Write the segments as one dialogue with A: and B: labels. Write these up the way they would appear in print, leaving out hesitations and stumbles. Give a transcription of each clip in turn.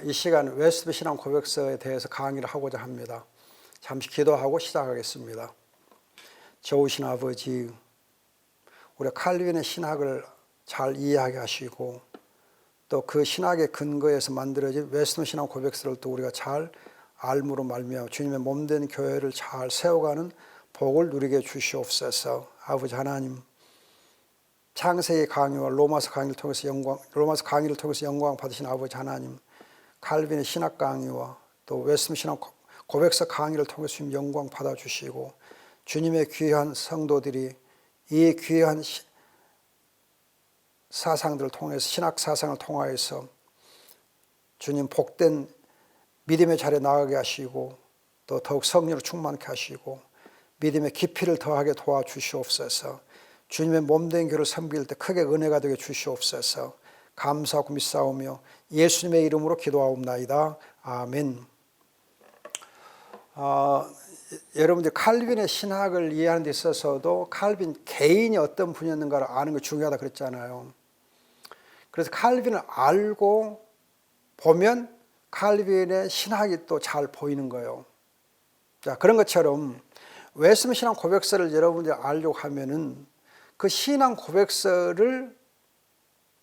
A: 이 시간 웨스트민스터 신앙 고백서에 대해서 강의를 하고자 합니다. 잠시 기도하고 시작하겠습니다. 좋으신 아버지, 우리 칼빈의 신학을 잘 이해하게 하시고 또 그 신학의 근거에서 만들어진 웨스트민스터 신앙 고백서를 또 우리가 잘 알므로 말미암아 주님의 몸된 교회를 잘 세워가는 복을 누리게 주시옵소서. 아버지 하나님, 창세기 강의와 로마서 강의를 통해서 영광 받으신 아버지 하나님, 칼빈의 신학 강의와 또 웨스트민스터 신학 고백서 강의를 통해서 주님 영광 받아주시고 주님의 귀한 성도들이 이 귀한 사상들을 통해서 신학 사상을 통하여서 주님 복된 믿음의 자리에 나가게 하시고 또 더욱 성령으로 충만케 하시고 믿음의 깊이를 더하게 도와주시옵소서. 주님의 몸된 교를 섬길 때 크게 은혜가 되게 주시옵소서. 감사하고 믿사오며 예수님의 이름으로 기도하옵나이다. 아멘. 여러분들 칼빈의 신학을 이해하는 데 있어서도 칼빈 개인이 어떤 분이었는가를 아는 게 중요하다 그랬잖아요. 그래서 칼빈을 알고 보면 칼빈의 신학이 또 잘 보이는 거예요. 자, 그런 것처럼 웨스트민스터 신앙 고백서를 여러분들이 알려고 하면은 그 신앙 고백서를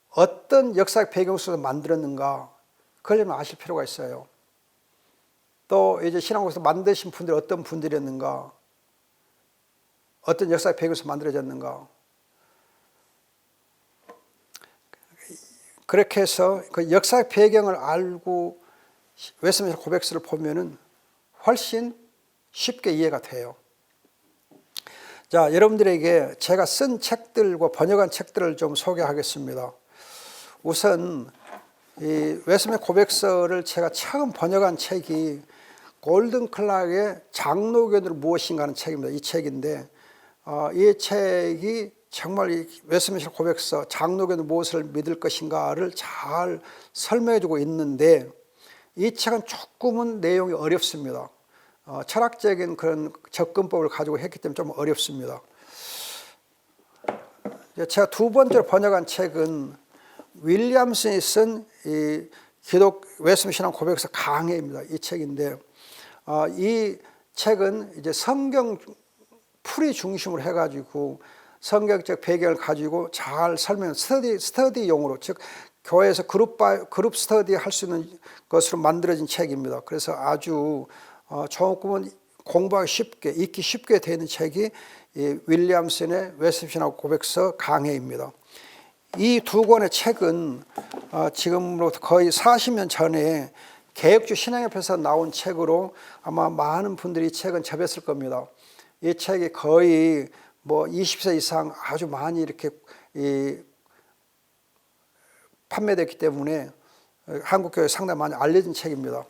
A: 어떤 역사적 배경 속에서 만들었는가 그걸 아실 필요가 있어요. 또 이제 신앙 고백서 만드신 분들이 어떤 분들이었는가, 어떤 역사적 배경에서 만들어졌는가. 그렇게 해서 그 역사적 배경을 알고 웨스트민스터 고백서를 보면은 훨씬 쉽게 이해가 돼요. 자, 여러분들에게 제가 쓴 책들과 번역한 책들을 좀 소개하겠습니다. 우선 이 웨스트민스터 고백서를 제가 처음 번역한 책이 골든 클락의 장로교는 무엇인가 하는 책입니다. 이 책인데 이 책이 정말 이 웨스트민스터 고백서 장로교는 무엇을 믿을 것인가를 잘 설명해주고 있는데 이 책은 조금은 내용이 어렵습니다. 철학적인 그런 접근법을 가지고 했기 때문에 좀 어렵습니다. 제가 두 번째로 번역한 책은 윌리엄슨이 쓴 이 웨스트민스터 신앙 고백서 강해입니다. 이 책인데 이 책은 이제 성경 풀이 중심으로 해가지고 성경적 배경을 가지고 잘 설명, 스터디용으로, 즉 교회에서 그룹 스터디 할 수 있는 것으로 만들어진 책입니다. 그래서 아주 조금은 공부하기 쉽게, 읽기 쉽게 되는 책이 이 윌리엄슨의 웨스트민스터 신앙 고백서 강해입니다. 이 두 권의 책은 지금으로부터 거의 40년 전에 개혁주 신앙협회에서 나온 책으로 아마 많은 분들이 이 책은 접했을 겁니다. 이 책이 거의 뭐 20세 이상 아주 많이 이렇게 판매됐기 때문에 한국교회에 상당히 많이 알려진 책입니다.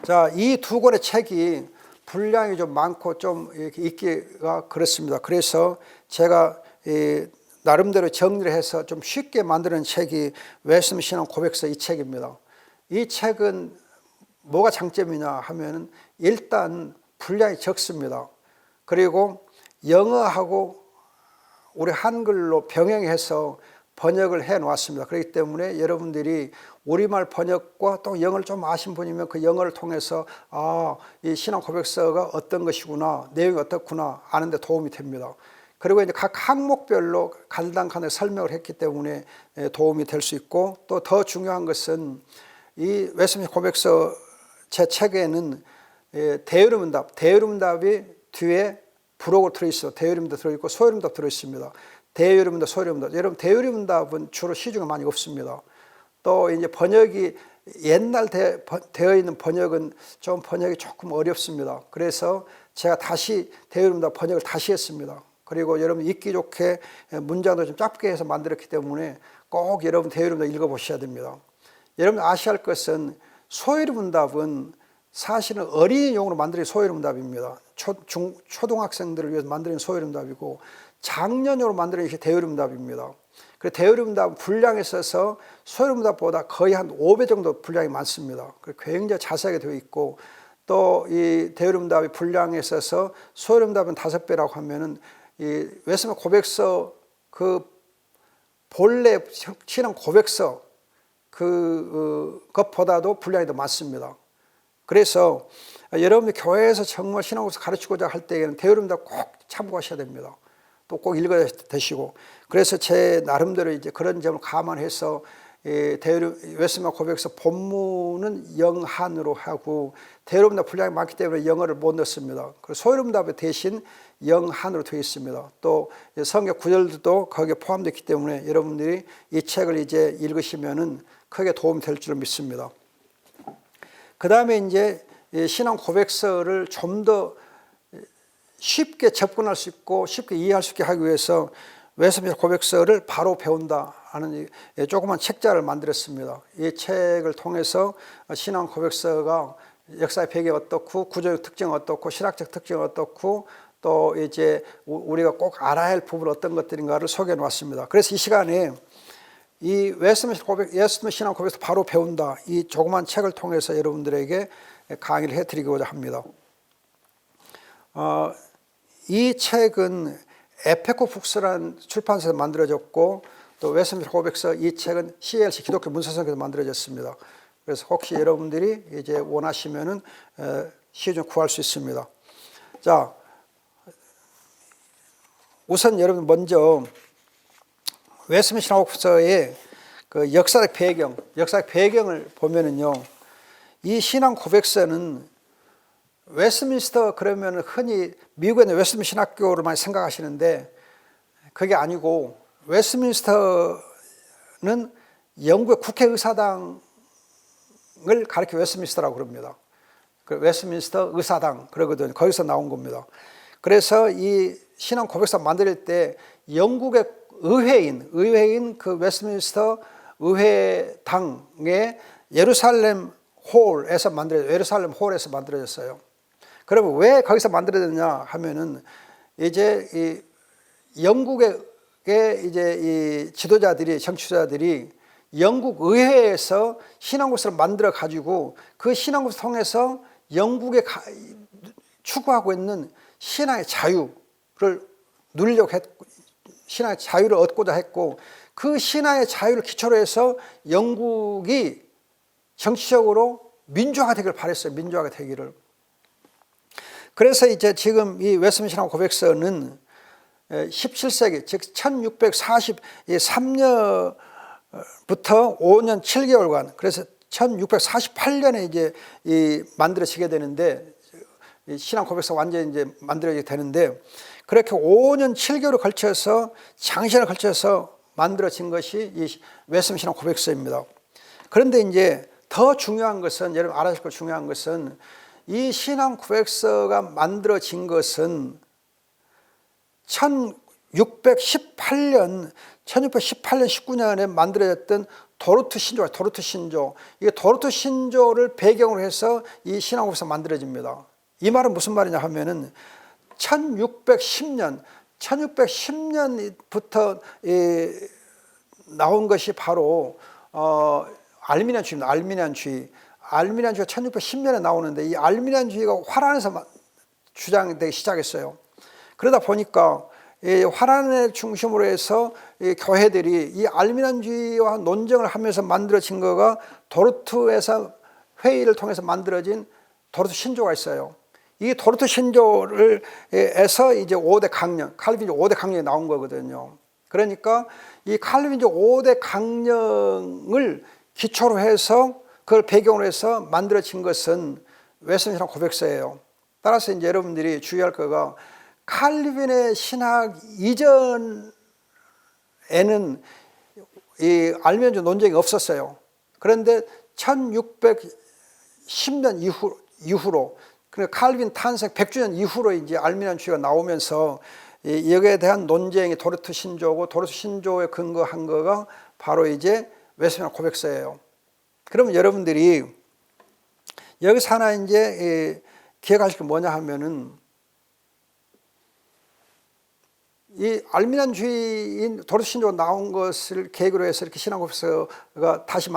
A: 자, 이 두 권의 책이 분량이 좀 많고 좀 이렇게 읽기가 그렇습니다. 그래서 제가 나름대로 정리를 해서 좀 쉽게 만드는 책이 웨스트민스터 신앙 고백서 이 책입니다. 이 책은 뭐가 장점이냐 하면은 일단 분량이 적습니다. 그리고 영어하고 우리 한글로 병행해서 번역을 해 놓았습니다. 그렇기 때문에 여러분들이 우리말 번역과 또 영어를 좀 아신 분이면 그 영어를 통해서 이 신앙 고백서가 어떤 것이구나, 내용이 어떻구나 아는 데 도움이 됩니다. 그리고 이제 각 항목별로 간단하게 설명을 했기 때문에 도움이 될 수 있고, 또 더 중요한 것은 이 웨스트민스터 고백서 제 책에는 대여름답이 뒤에 부록으로 들어있어요. 대여름답 들어있고 소여름답 들어있습니다. 대여름답, 소여름답. 여러분, 대여름답은 주로 시중에 많이 없습니다. 또 이제 번역이 옛날 되어 있는 번역은 좀 번역이 조금 어렵습니다. 그래서 제가 다시 대여름답 번역을 다시 했습니다. 그리고 여러분 읽기 좋게 문장도 좀 짧게 해서 만들었기 때문에 꼭 여러분 대여름답 읽어보셔야 됩니다. 여러분 아셔야 할 것은 소여름답은 사실은 어린이용으로 만들어진 소여름답입니다. 초등학생들을 위해서 만들어진 소여름답이고 장년용으로 만들어진 대여름답입니다. 그래서 대여름답은 분량에 있어서 소여름답보다 거의 한 5배 정도 분량이 많습니다. 굉장히 자세하게 되어 있고, 또 이 대여름답이 분량에 있어서 소여름답은 5배라고 하면은 이 웨스트민스터 고백서 그 본래 신앙 고백서 것보다도 분량이 더 많습니다. 그래서 여러분이 교회에서 정말 신앙고백서 가르치고자 할 때에는 대여름다 꼭 참고하셔야 됩니다. 또 꼭 읽어야 되시고, 그래서 제 나름대로 이제 그런 점을 감안해서 웨스트민스터 고백서 본문은 영한으로 하고 대여름답 분량이 많기 때문에 영어를 못 넣습니다. 그래서 소여름답에 대신 영한으로 되어 있습니다. 또 성경 구절도 거기에 포함되어 있기 때문에 여러분들이 이 책을 이제 읽으시면은 크게 도움이 될 줄 믿습니다. 그 다음에 이제 신앙 고백서를 좀 더 쉽게 접근할 수 있고 쉽게 이해할 수 있게 하기 위해서 웨스트민스터 고백서를 바로 배운다 하는 조그만 책자를 만들었습니다. 이 책을 통해서 신앙 고백서가 역사의 배경이 어떻고 구조적 특징이 어떻고 신학적 특징이 어떻고 또 이제 우리가 꼭 알아야 할 부분 어떤 것들인가를 소개해 놓았습니다. 그래서 이 시간에 이 웨스트민스터 신앙 고백서 바로 배운다 이 조그만 책을 통해서 여러분들에게 강의를 해드리고자 합니다. 이 책은 에페코 북스라는 출판사에서 만들어졌고 또 웨스트민스터 고백서 이 책은 CLC 기독교 문서성에서 만들어졌습니다. 그래서 혹시 여러분들이 이제 원하시면은 시중 구할 수 있습니다. 자, 우선 여러분 먼저 웨스트민스터 고백서의 그 역사적 배경을 보면은요, 이 신앙 고백서는 웨스트민스터 그러면 흔히 미국에 있는 웨스트민스터 신학교를 많이 생각하시는데 그게 아니고 웨스트민스터는 영국의 국회의사당을 가리켜 웨스트민스터라고 그럽니다. 그 웨스트민스터 의사당 그러거든요. 거기서 나온 겁니다. 그래서 이 신앙 고백서 만들 때 영국의 의회인 그 웨스트민스터 의회당의 예루살렘 홀에서 만들어졌어요. 그러면 왜 거기서 만들어졌냐 하면은 이제 이 영국의 이제 이 지도자들이 정치자들이 영국 의회에서 신앙고백서를 만들어 가지고 그 신앙고백서 통해서 영국에 추구하고 있는 신앙의 자유를 누리려고 했고 신앙의 자유를 얻고자 했고 그 신앙의 자유를 기초로 해서 영국이 정치적으로 민주화되기를 바랬어요. 민주화가 되기를. 그래서 이제 지금 이 웨스트민스터 신앙 고백서는 17세기 즉 1643년부터 5년 7개월간 그래서 1648년에 이제 만들어지게 되는데 신앙 고백서 완전히 이제 만들어지게 되는데 그렇게 5년 7개월에 걸쳐서 장시간에 걸쳐서 만들어진 것이 이 웨스트민스터 신앙 고백서입니다. 그런데 이제 더 중요한 것은 여러분 알아야 할 중요한 것은 이 신앙 고백서가 만들어진 것은 1618년 19년에 만들어졌던 도르트 신조. 이게 도르트 신조를 배경으로 해서 이 신앙 고백서가 만들어집니다. 이 말은 무슨 말이냐 하면은 1610년부터 나온 것이 바로 알미니안주의입니다. 알미니안주의가 1610년에 나오는데 이 알미니안주의가 화란에서 주장되기 시작했어요. 그러다 보니까 이 화란을 중심으로 해서 이 교회들이 이 알미니안주의와 논쟁을 하면서 만들어진 거가 도르트에서 회의를 통해서 만들어진 도르트 신조가 있어요. 이 도르트 신조에서 이제 5대 강령, 칼빈주 5대 강령이 나온 거거든요. 그러니까 이 칼빈주 5대 강령을 기초로 해서 그걸 배경으로 해서 만들어진 것은 웨스트민스터 고백서예요. 따라서 이제 여러분들이 주의할 거가 칼빈의 신학 이전에는 이 알미니안주의 논쟁이 없었어요. 그런데 1610년 이후로 그러니까 칼빈 탄생 100주년 이후로 이제 알미니안주의가 나오면서 여기에 대한 논쟁이 도르트 신조고 도르트 신조에 근거한 거가 바로 이제 웨스트민스터 고백서예요. 그러면 여러분들이 여기서 하나 이제 기억하실 게 뭐냐 하면은 이 알미니안주의인 도르트 신조가 나온 것을 계기로 해서 이렇게 신앙 고백서가 다시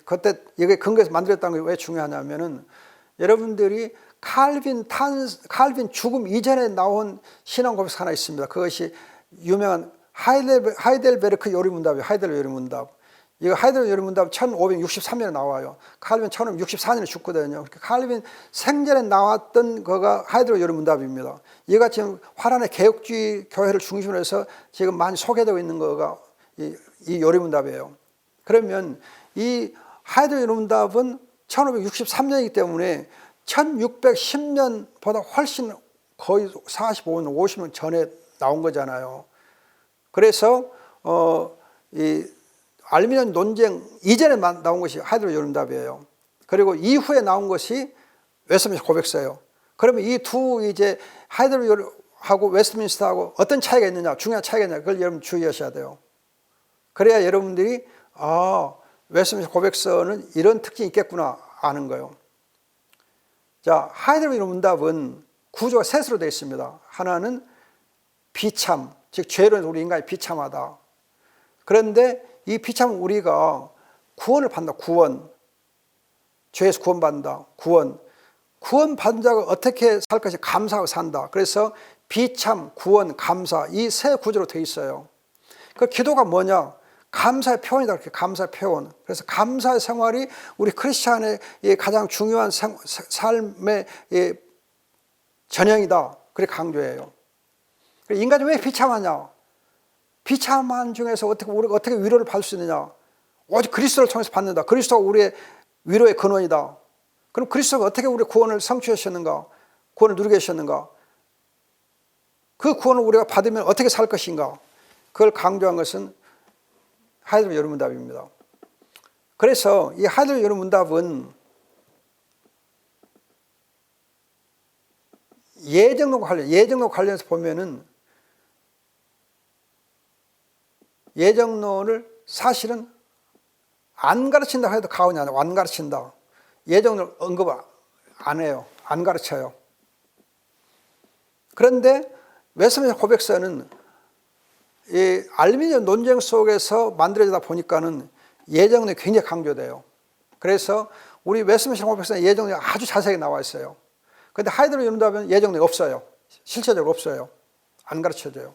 A: 그때 여기에 근거해서 만들었다는 게 왜 중요하냐면은 여러분들이 칼빈 죽음 이전에 나온 신앙 고백서 하나 있습니다. 그것이 유명한 하이델베르크 요리문답이에요. 하이델베르크 요리문답. 이거 하이드로 여론문답 1563년에 나와요. 칼빈 1564년에 죽거든요. 칼빈 생전에 나왔던 거가 하이드로 여론문답입니다. 얘가 지금 화란의 개혁주의 교회를 중심으로 해서 지금 많이 소개되고 있는 거가 이 여론문답이에요. 그러면 이 하이드로 여론문답은 1563년이기 때문에 1610년보다 훨씬 거의 45년, 50년 전에 나온 거잖아요. 그래서 이 알미니엄 논쟁 이전에 나온 것이 하이드로 여론문답이에요. 그리고 이후에 나온 것이 웨스트민스터 고백서예요. 그러면 이 두 이제 하이드로하고 웨스트민스터하고 어떤 차이가 있느냐, 중요한 차이가 있느냐, 그걸 여러분 주의하셔야 돼요. 그래야 여러분들이 웨스트민스터 고백서는 이런 특징이 있겠구나 아는 거예요. 자, 하이드로 여론문답은 구조가 셋으로 되어 있습니다. 하나는 비참, 즉 죄로는 우리 인간이 비참하다. 그런데 이 비참은 우리가 구원을 받는다. 구원. 죄에서 구원받는다. 구원받은 자가 어떻게 살 것이 감사하고 산다. 그래서 비참, 구원, 감사 이 세 구조로 되어 있어요. 그 기도가 뭐냐? 감사의 표현이다. 그렇게 감사의 표현. 그래서 감사의 생활이 우리 크리스찬의 가장 중요한 삶의 전형이다. 그렇게 강조해요. 인간이 왜 비참하냐? 비참한 중에서 우리가 어떻게 위로를 받을 수 있느냐? 오직 그리스도를 통해서 받는다. 그리스도가 우리의 위로의 근원이다. 그럼 그리스도가 어떻게 우리의 구원을 성취하셨는가? 구원을 누리게 하셨는가? 그 구원을 우리가 받으면 어떻게 살 것인가? 그걸 강조한 것은 하이드로 여론문답입니다. 그래서 이 하이드로 여론문답은 예정론과 관련해서 보면은 예정론을 사실은 안 가르친다고 해도 과언이 아니라 안 가르친다. 예정론을 언급 안 해요. 안 가르쳐요. 그런데 웨스트민스터 고백서는 이 알미니엄 논쟁 속에서 만들어지다 보니까는 예정론이 굉장히 강조돼요. 그래서 우리 웨스트민스터 고백서는 예정론이 아주 자세하게 나와 있어요. 그런데 하이드로 여론문답은 예정론이 없어요. 실제적으로 없어요. 안 가르쳐져요.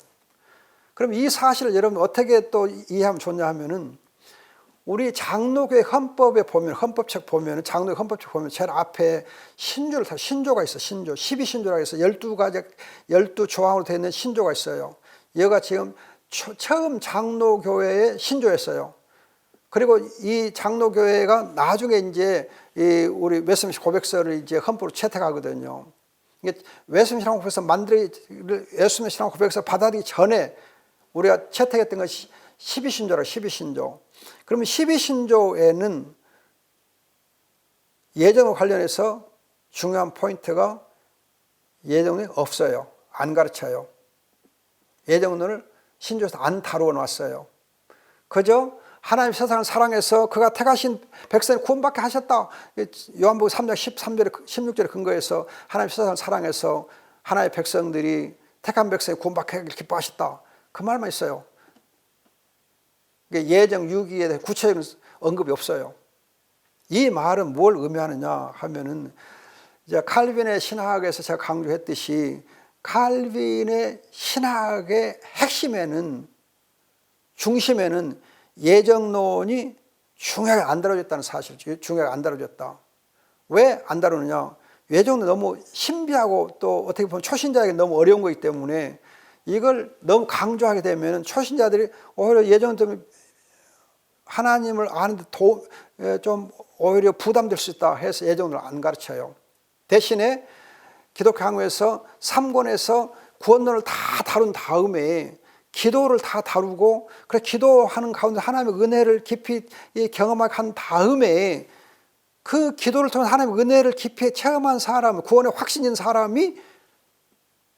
A: 그럼 이 사실을 여러분 어떻게 또 이해하면 좋냐 하면은 우리 장로교회 헌법에 보면, 헌법책 보면, 장로교회 헌법책 보면 제일 앞에 신조가 있어. 신조. 12신조라고 해서 12가지, 12조항으로 되어 있는 신조가 있어요. 얘가 지금 처음 장로교회의 신조였어요. 그리고 이 장로교회가 나중에 이제 우리 웨스트민스터 고백서를 이제 헌법으로 채택하거든요. 웨스트민스터 고백서 웨스트민스터 고백서 받아들이기 전에 우리가 채택했던 것이 12신조라 12신조. 그러면 12신조에는 예정과 관련해서 중요한 포인트가 예정론이 없어요. 안 가르쳐요. 예정론을 신조에서 안 다루어 놨어요. 그저 하나님 세상을 사랑해서 그가 택하신 백성을 구원받게 하셨다. 요한복음 3장 13절에 16절에 근거해서 하나님 세상을 사랑해서 하나님의 백성들이 택한 백성이 구원받게 하기를 기뻐하셨다. 그 말만 있어요. 예정 유기에 대해 구체적인 언급이 없어요. 이 말은 뭘 의미하느냐 하면은 이제 칼빈의 신학에서 제가 강조했듯이 칼빈의 신학의 핵심에는 중심에는 예정론이 중요하게 안 다뤄졌다는 사실, 중요하게 안 다뤄졌다. 왜 안 다루느냐? 예정론이 너무 신비하고 또 어떻게 보면 초신자에게 너무 어려운 거기 때문에 이걸 너무 강조하게 되면 초신자들이 오히려 예정론 때문에 하나님을 아는데 좀 오히려 부담될 수 있다 해서 예정론을 안 가르쳐요. 대신에 기독교 강요에서 3권에서 구원론을 다 다룬 다음에 기도를 다 다루고 그래 기도하는 가운데 하나님의 은혜를 깊이 경험하게 한 다음에 그 기도를 통해 하나님의 은혜를 깊이 체험한 사람, 구원의 확신인 사람이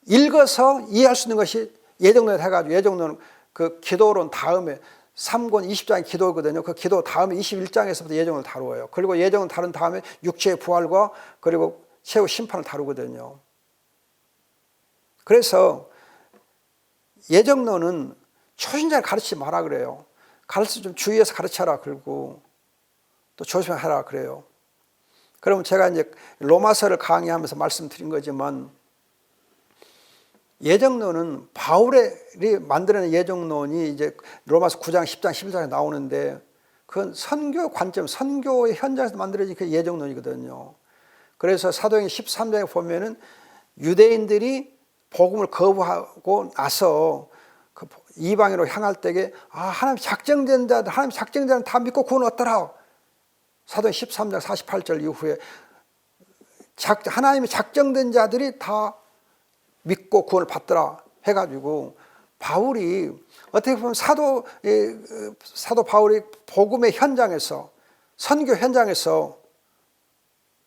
A: 읽어서 이해할 수 있는 것이 예정론을 해가지고 예정론은 그 기도론 다음에 3권 20장의 기도거든요. 그 기도 다음에 21장에서부터 예정을 다루어요. 그리고 예정을 다룬 다음에 육체의 부활과 그리고 최후 심판을 다루거든요. 그래서 예정론은 초신자를 가르치지 마라 그래요. 가르쳐 좀 주의해서 가르쳐라 그러고 또 조심해라 그래요. 그러면 제가 이제 로마서를 강의하면서 말씀드린 거지만 예정론은 바울이 만들어낸 예정론이 이제 로마서 9장, 10장, 11장에 나오는데 그건 선교 관점, 선교의 현장에서 만들어진 그 예정론이거든요. 그래서 사도행전 13장에 보면은 유대인들이 복음을 거부하고 나서 그 이방인으로 향할 때에 하나님 작정된 자들, 하나님 작정된 자는 다 믿고 구원 얻더라. 사도행전 13장 48절 이후에 하나님이 작정된 자들이 다 믿고 구원을 받더라 해가지고 바울이 어떻게 보면 사도 바울이 복음의 현장에서 선교 현장에서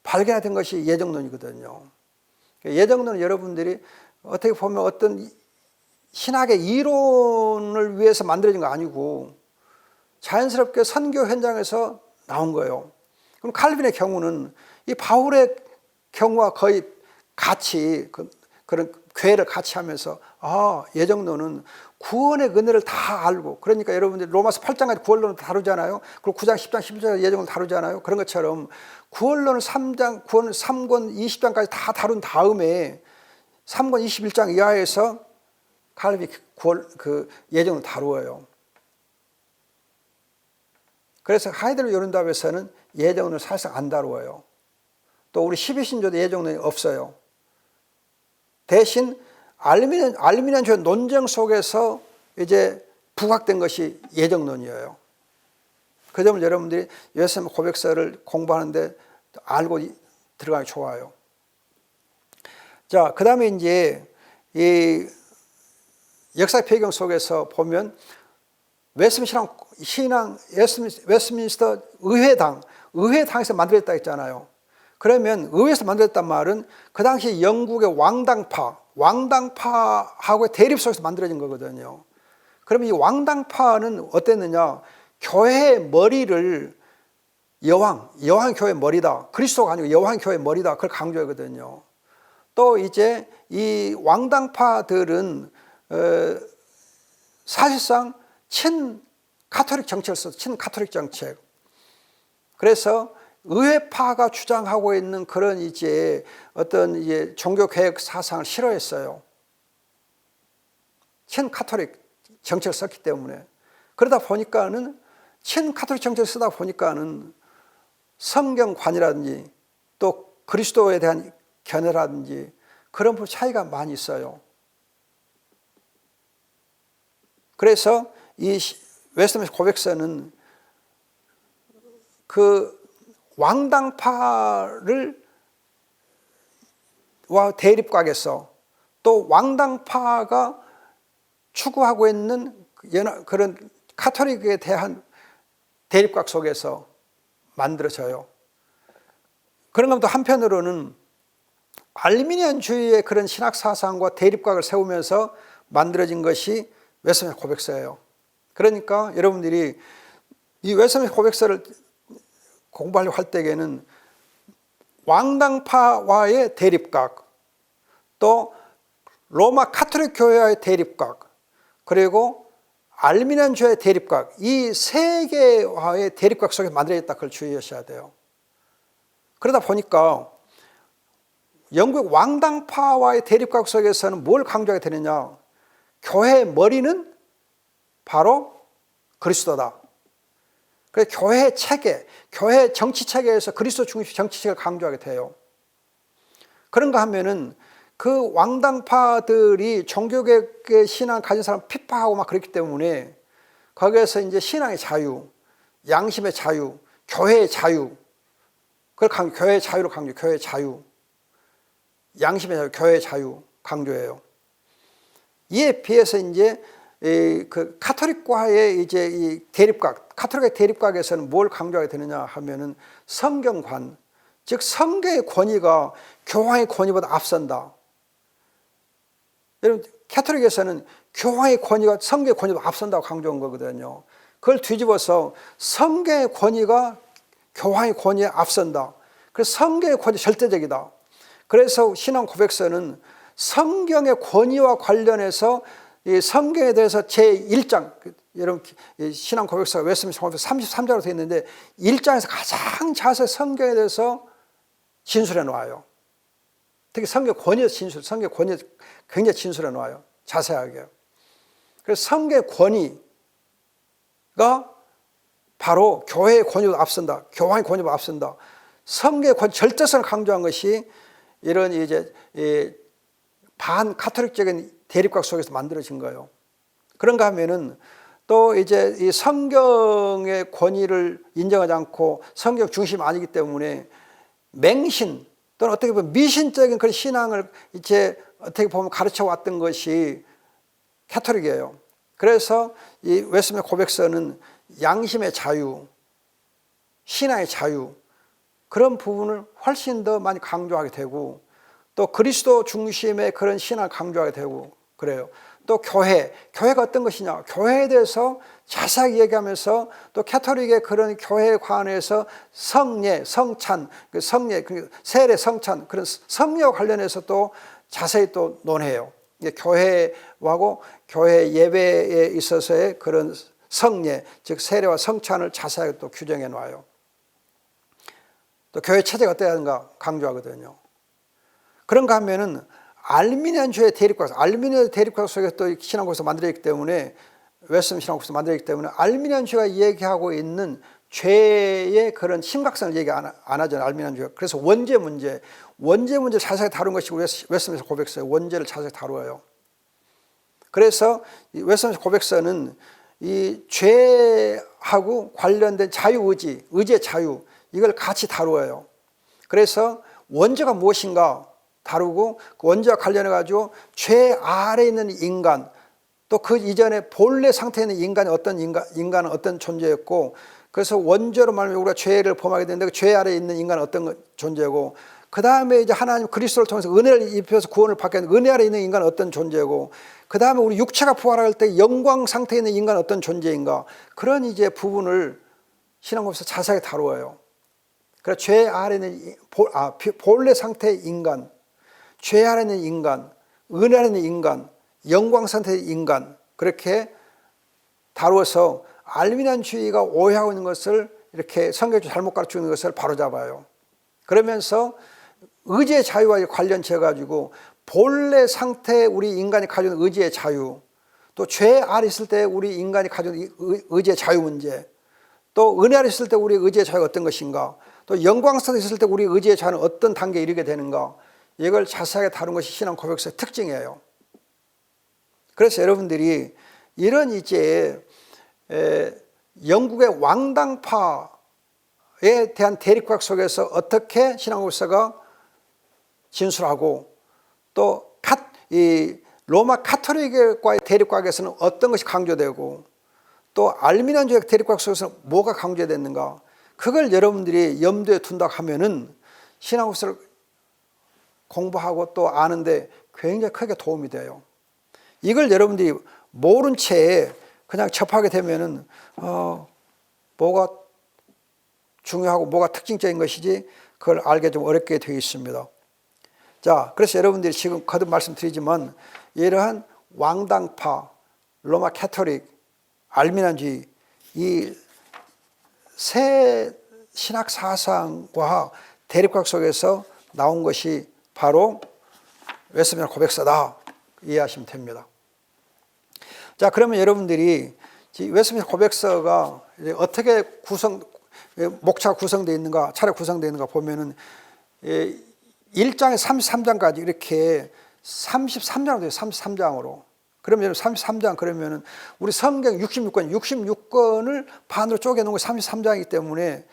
A: 발견된 것이 예정론이거든요. 예정론은 여러분들이 어떻게 보면 어떤 신학의 이론을 위해서 만들어진 거 아니고 자연스럽게 선교 현장에서 나온 거예요. 그럼 칼빈의 경우는 이 바울의 경우와 거의 같이 그런 괴를 같이 하면서 예정론은 구원의 은혜를 다 알고, 그러니까 여러분들 로마서 8장까지 구원론을 다루잖아요. 그리고 9장, 10장, 11장 예정론을 다루잖아요. 그런 것처럼 구원론을 3장, 구원 3권 20장까지 다 다룬 다음에 3권 21장 이하에서 칼빈이 그 예정을 다루어요. 그래서 하이델베르 요른답에서는 예정론을 사실상 안 다루어요. 또 우리 12신조도 예정론이 없어요. 대신 알미니안주의 논쟁 속에서 이제 부각된 것이 예정론이에요. 그 점을 여러분들이 예수님 고백서를 공부하는데 알고 들어가기 좋아요. 자, 그 다음에 이제 이 역사 배경 속에서 보면 웨스민스터 의회당에서 만들었다 했잖아요. 그러면 의회에서 만들었단 말은 그 당시 영국의 왕당파하고의 대립 속에서 만들어진 거거든요. 그러면 이 왕당파는 어땠느냐? 교회의 머리를 여왕 교회의 머리다. 그리스도가 아니고 여왕 교회의 머리다. 그걸 강조하거든요. 또 이제 이 왕당파들은 사실상 친카톨릭 정책을 써서 친카톨릭 정책. 그래서 의회파가 주장하고 있는 그런 이제 어떤 이제 종교 개혁 사상을 싫어했어요. 친카톨릭 정책을 썼기 때문에. 그러다 보니까는 친카톨릭 정책을 쓰다 보니까는 성경관이라든지 또 그리스도에 대한 견해라든지 그런 차이가 많이 있어요. 그래서 이 웨스트민스터 고백서는 그 왕당파를 와 대립각에서 또 왕당파가 추구하고 있는 그런 카톨릭에 대한 대립각 속에서 만들어져요. 그런가 또 한편으로는 알미니안주의의 그런 신학 사상과 대립각을 세우면서 만들어진 것이 웨스트민스터 고백서예요. 그러니까 여러분들이 이 웨스트민스터 고백서를 공부하려고 할 때에는 왕당파와의 대립각, 또 로마 카톨릭 교회와의 대립각, 그리고 알미니안주의의 대립각, 이 세 개와의 대립각 속에 만들어졌다. 그걸 주의하셔야 돼요. 그러다 보니까 영국 왕당파와의 대립각 속에서는 뭘 강조하게 되느냐? 교회의 머리는 바로 그리스도다. 그래서 교회 체계, 교회 정치 체계에서 그리스도 중심 정치 체계를 강조하게 돼요. 그런가 하면은 그 왕당파들이 종교개혁의 신앙을 가진 사람 핍박하고 막 그랬기 때문에 거기에서 이제 신앙의 자유, 양심의 자유, 교회의 자유, 그걸 교회의 자유로 강조, 교회의 자유, 양심의 자유, 교회의 자유 강조해요. 이에 비해서 이제 그 카톨릭과의 이제 이 대립각, 카톨릭의 대립각에서는 뭘 강조하게 되느냐 하면은 성경관, 즉 성경의 권위가 교황의 권위보다 앞선다. 여러분, 카톨릭에서는 교황의 권위가 성경의 권위보다 앞선다고 강조한 거거든요. 그걸 뒤집어서 성경의 권위가 교황의 권위에 앞선다. 그래서 성경의 권위 절대적이다. 그래서 신앙 고백서는 성경의 권위와 관련해서 이 성경에 대해서 제1장, 여러분 신앙 고백서가 웨스트민스터 고백서 33장으로 되어 있는데 1장에서 가장 자세히 성경에 대해서 진술해 놓아요. 특히 성경 권위에서 진술, 성경 권위에서 굉장히 진술해 놓아요. 자세하게. 그래서 성경의 권위가 바로 교회의 권위보다 앞선다. 교황의 권위보다 앞선다. 성경의 절대성을 강조한 것이 이런 이제 반 카톨릭적인 대립각 속에서 만들어진 거예요. 그런가 하면은 또 이제 이 성경의 권위를 인정하지 않고 성경 중심 아니기 때문에 맹신 또는 어떻게 보면 미신적인 그런 신앙을 이제 어떻게 보면 가르쳐 왔던 것이 카톨릭이에요. 그래서 이 웨스트민스터 고백서는 양심의 자유, 신앙의 자유 그런 부분을 훨씬 더 많이 강조하게 되고 또 그리스도 중심의 그런 신앙을 강조하게 되고 그래요. 또 교회가 어떤 것이냐, 교회에 대해서 자세하게 얘기하면서 또 카톨릭의 그런 교회에 관해서 성례, 성찬, 성례, 세례, 성찬 그런 성례와 관련해서 또 자세히 또 논해요. 교회하고 교회 예배에 있어서의 그런 성례, 즉 세례와 성찬을 자세하게 또 규정해 놔요. 또 교회 체제가 어때야 하는가 강조하거든요. 그런가 하면은 알미니안주의 대립각, 알미니안 대립각 속에서 또 신앙고에서 만들어졌기 때문에 웨스턴 신앙고에서 만들어졌기 때문에 알미니안주가 얘기하고 있는 죄의 그런 심각성을 얘기 안 하잖아요. 알미니안주가. 그래서 원죄 문제 자세히 다룬 것이 웨스턴 고백서예요. 원죄를 자세히 다루어요. 그래서 웨스턴 고백서는 이 죄하고 관련된 자유의지, 의지의 자유 이걸 같이 다루어요. 그래서 원죄가 무엇인가 다루고 그 원죄와 관련해 가지고 죄 아래에 있는 인간 또 그 이전에 본래 상태에 있는 인간이 어떤 인간은 어떤 존재였고 그래서 원죄로 말하면 우리가 죄를 범하게 되는데 그 죄 아래에 있는 인간은 어떤 존재고 그 다음에 이제 하나님 그리스도를 통해서 은혜를 입혀서 구원을 받게 되는 은혜 아래에 있는 인간은 어떤 존재고 그 다음에 우리 육체가 부활할 때 영광 상태에 있는 인간은 어떤 존재인가 그런 이제 부분을 신앙고에서 자세하게 다루어요. 그래서 죄 아래에 있는 본래 상태의 인간 죄 아래 있는 인간, 은혜 아래 있는 인간, 영광 상태의 인간 그렇게 다루어서 알미니안주의가 오해하고 있는 것을 이렇게 성경이 잘못 가르치고 있는 것을 바로잡아요. 그러면서 의지의 자유와 관련 지어가지고 본래 상태에 우리 인간이 가지고 있는 의지의 자유 또 죄 아래 있을 때 우리 인간이 가지고 있는 의지의 자유 문제 또 은혜 아래 있을 때 우리 의지의 자유가 어떤 것인가 또 영광 상태에 있을 때 우리 의지의 자유는 어떤 단계에 이르게 되는가 이걸 자세하게 다룬 것이 신앙 고백서의 특징이에요. 그래서 여러분들이 이런 이제 영국의 왕당파에 대한 대립각 속에서 어떻게 신앙 고백서가 진술하고 또 이 로마 카톨릭과의 대립각에서는 어떤 것이 강조되고 또 알미니안주의 대립각 속에서는 뭐가 강조됐는가 그걸 여러분들이 염두에 둔다고 하면은 신앙 고백서를 공부하고 또 아는데 굉장히 크게 도움이 돼요. 이걸 여러분들이 모른 채 그냥 접하게 되면은 뭐가 중요하고 뭐가 특징적인 것이지 그걸 알게 좀 어렵게 되어 있습니다. 자, 그래서 여러분들이 지금 거듭 말씀드리지만 이러한 왕당파, 로마 카톨릭, 알미니안주의 이 새 신학 사상과 대립각 속에서 나온 것이 바로 웨스트민스터 고백서다 이해하시면 됩니다. 자, 그러면 여러분들이 웨스트민스터 고백서가 어떻게 목차가 구성되어 있는가, 차례 구성되어 있는가 보면은 1장에 33장까지 이렇게 33장으로 돼요. 33장으로. 그러면 33장 그러면은 우리 성경 66권을 반으로 쪼개 놓은 게 33장이기 때문에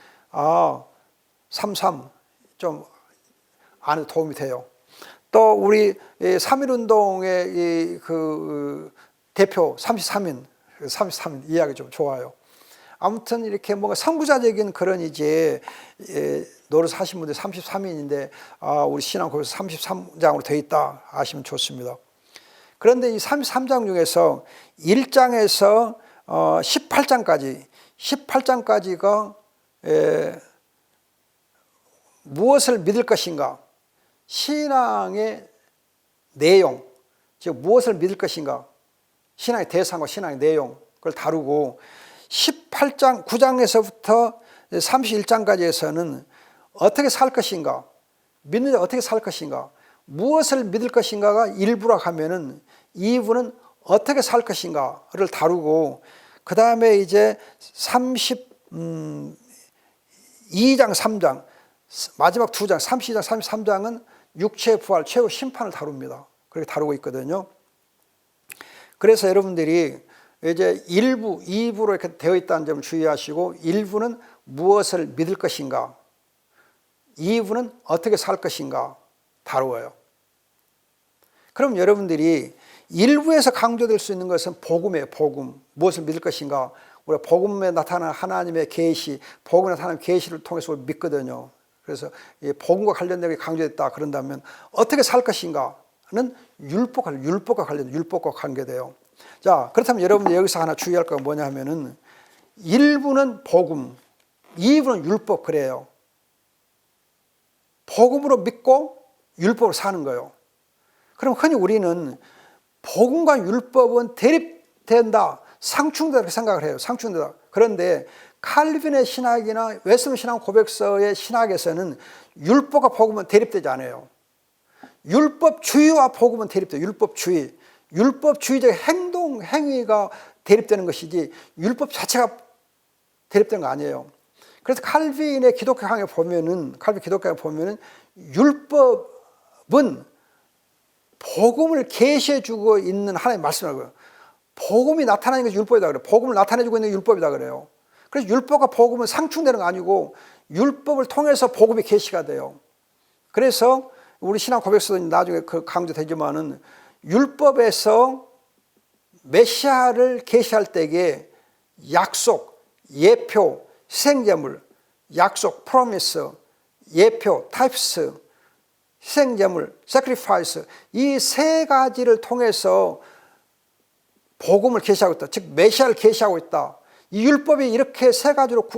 A: 33 좀 안에 도움이 돼요. 또 우리 3.1운동의 그 대표 33인 이야기 좀 좋아요. 아무튼 이렇게 뭔가 선구자적인 그런 이제 노릇 하신 분들 33인인데 우리 신앙 고백서 33장으로 되어 있다 아시면 좋습니다. 그런데 이 33장 중에서 1장에서 18장까지가 무엇을 믿을 것인가 신앙의 내용 즉 무엇을 믿을 것인가 신앙의 대상과 신앙의 내용 그걸 다루고 18장 9장에서부터 31장까지에서는 어떻게 살 것인가 믿는 자 어떻게 살 것인가 무엇을 믿을 것인가가 1부라 하면은 2부는 어떻게 살 것인가를 다루고 그 다음에 이제 2장, 3장, 마지막 2장, 32장, 33장은 육체의 부활, 최후 심판을 다룹니다. 그렇게 다루고 있거든요. 그래서 여러분들이 이제 1부, 2부로 이렇게 되어 있다는 점을 주의하시고 1부는 무엇을 믿을 것인가, 2부는 어떻게 살 것인가 다루어요. 그럼 여러분들이 1부에서 강조될 수 있는 것은 복음이에요. 복음. 무엇을 믿을 것인가. 우리가 복음에 나타나는 하나님의 계시, 복음에 나타나는 계시를 통해서 믿거든요. 그래서 복음과 관련된 게 강조됐다 그런다면 어떻게 살 것인가는 율법과 관련된, 율법과 관계돼요. 자, 그렇다면 여러분들 여기서 하나 주의할 건 뭐냐 하면은 1부는 복음, 2부는 율법 그래요. 복음으로 믿고 율법으로 사는 거예요. 그럼 흔히 우리는 복음과 율법은 대립된다, 상충된다 이렇게 생각을 해요. 상충된다. 그런데 칼빈의 신학이나 웨슬리 신학 고백서의 신학에서는 율법과 복음은 대립되지 않아요. 율법주의와 복음은 대립돼요. 율법주의. 율법주의적 행동, 행위가 대립되는 것이지 율법 자체가 대립되는 거 아니에요. 그래서 칼빈의 기독교 강의 보면은, 칼빈 기독교 강의 보면은 율법은 복음을 계시해주고 있는 하나님의 말씀이라고요. 복음이 나타나는 것이 율법이다 그래요. 복음을 나타내주고 있는 게 율법이다 그래요. 그래서 율법과 복음은 상충되는 거 아니고 율법을 통해서 복음이 계시가 돼요. 그래서 우리 신앙 고백서도 나중에 그 강조되지만은 율법에서 메시아를 계시할 때에 약속, 예표, 희생제물, 약속, 프로미스, 예표, 타입스, 희생제물, sacrifice 이 세 가지를 통해서 복음을 계시하고 있다. 즉 메시아를 계시하고 있다. 이 율법이 이렇게 세 가지로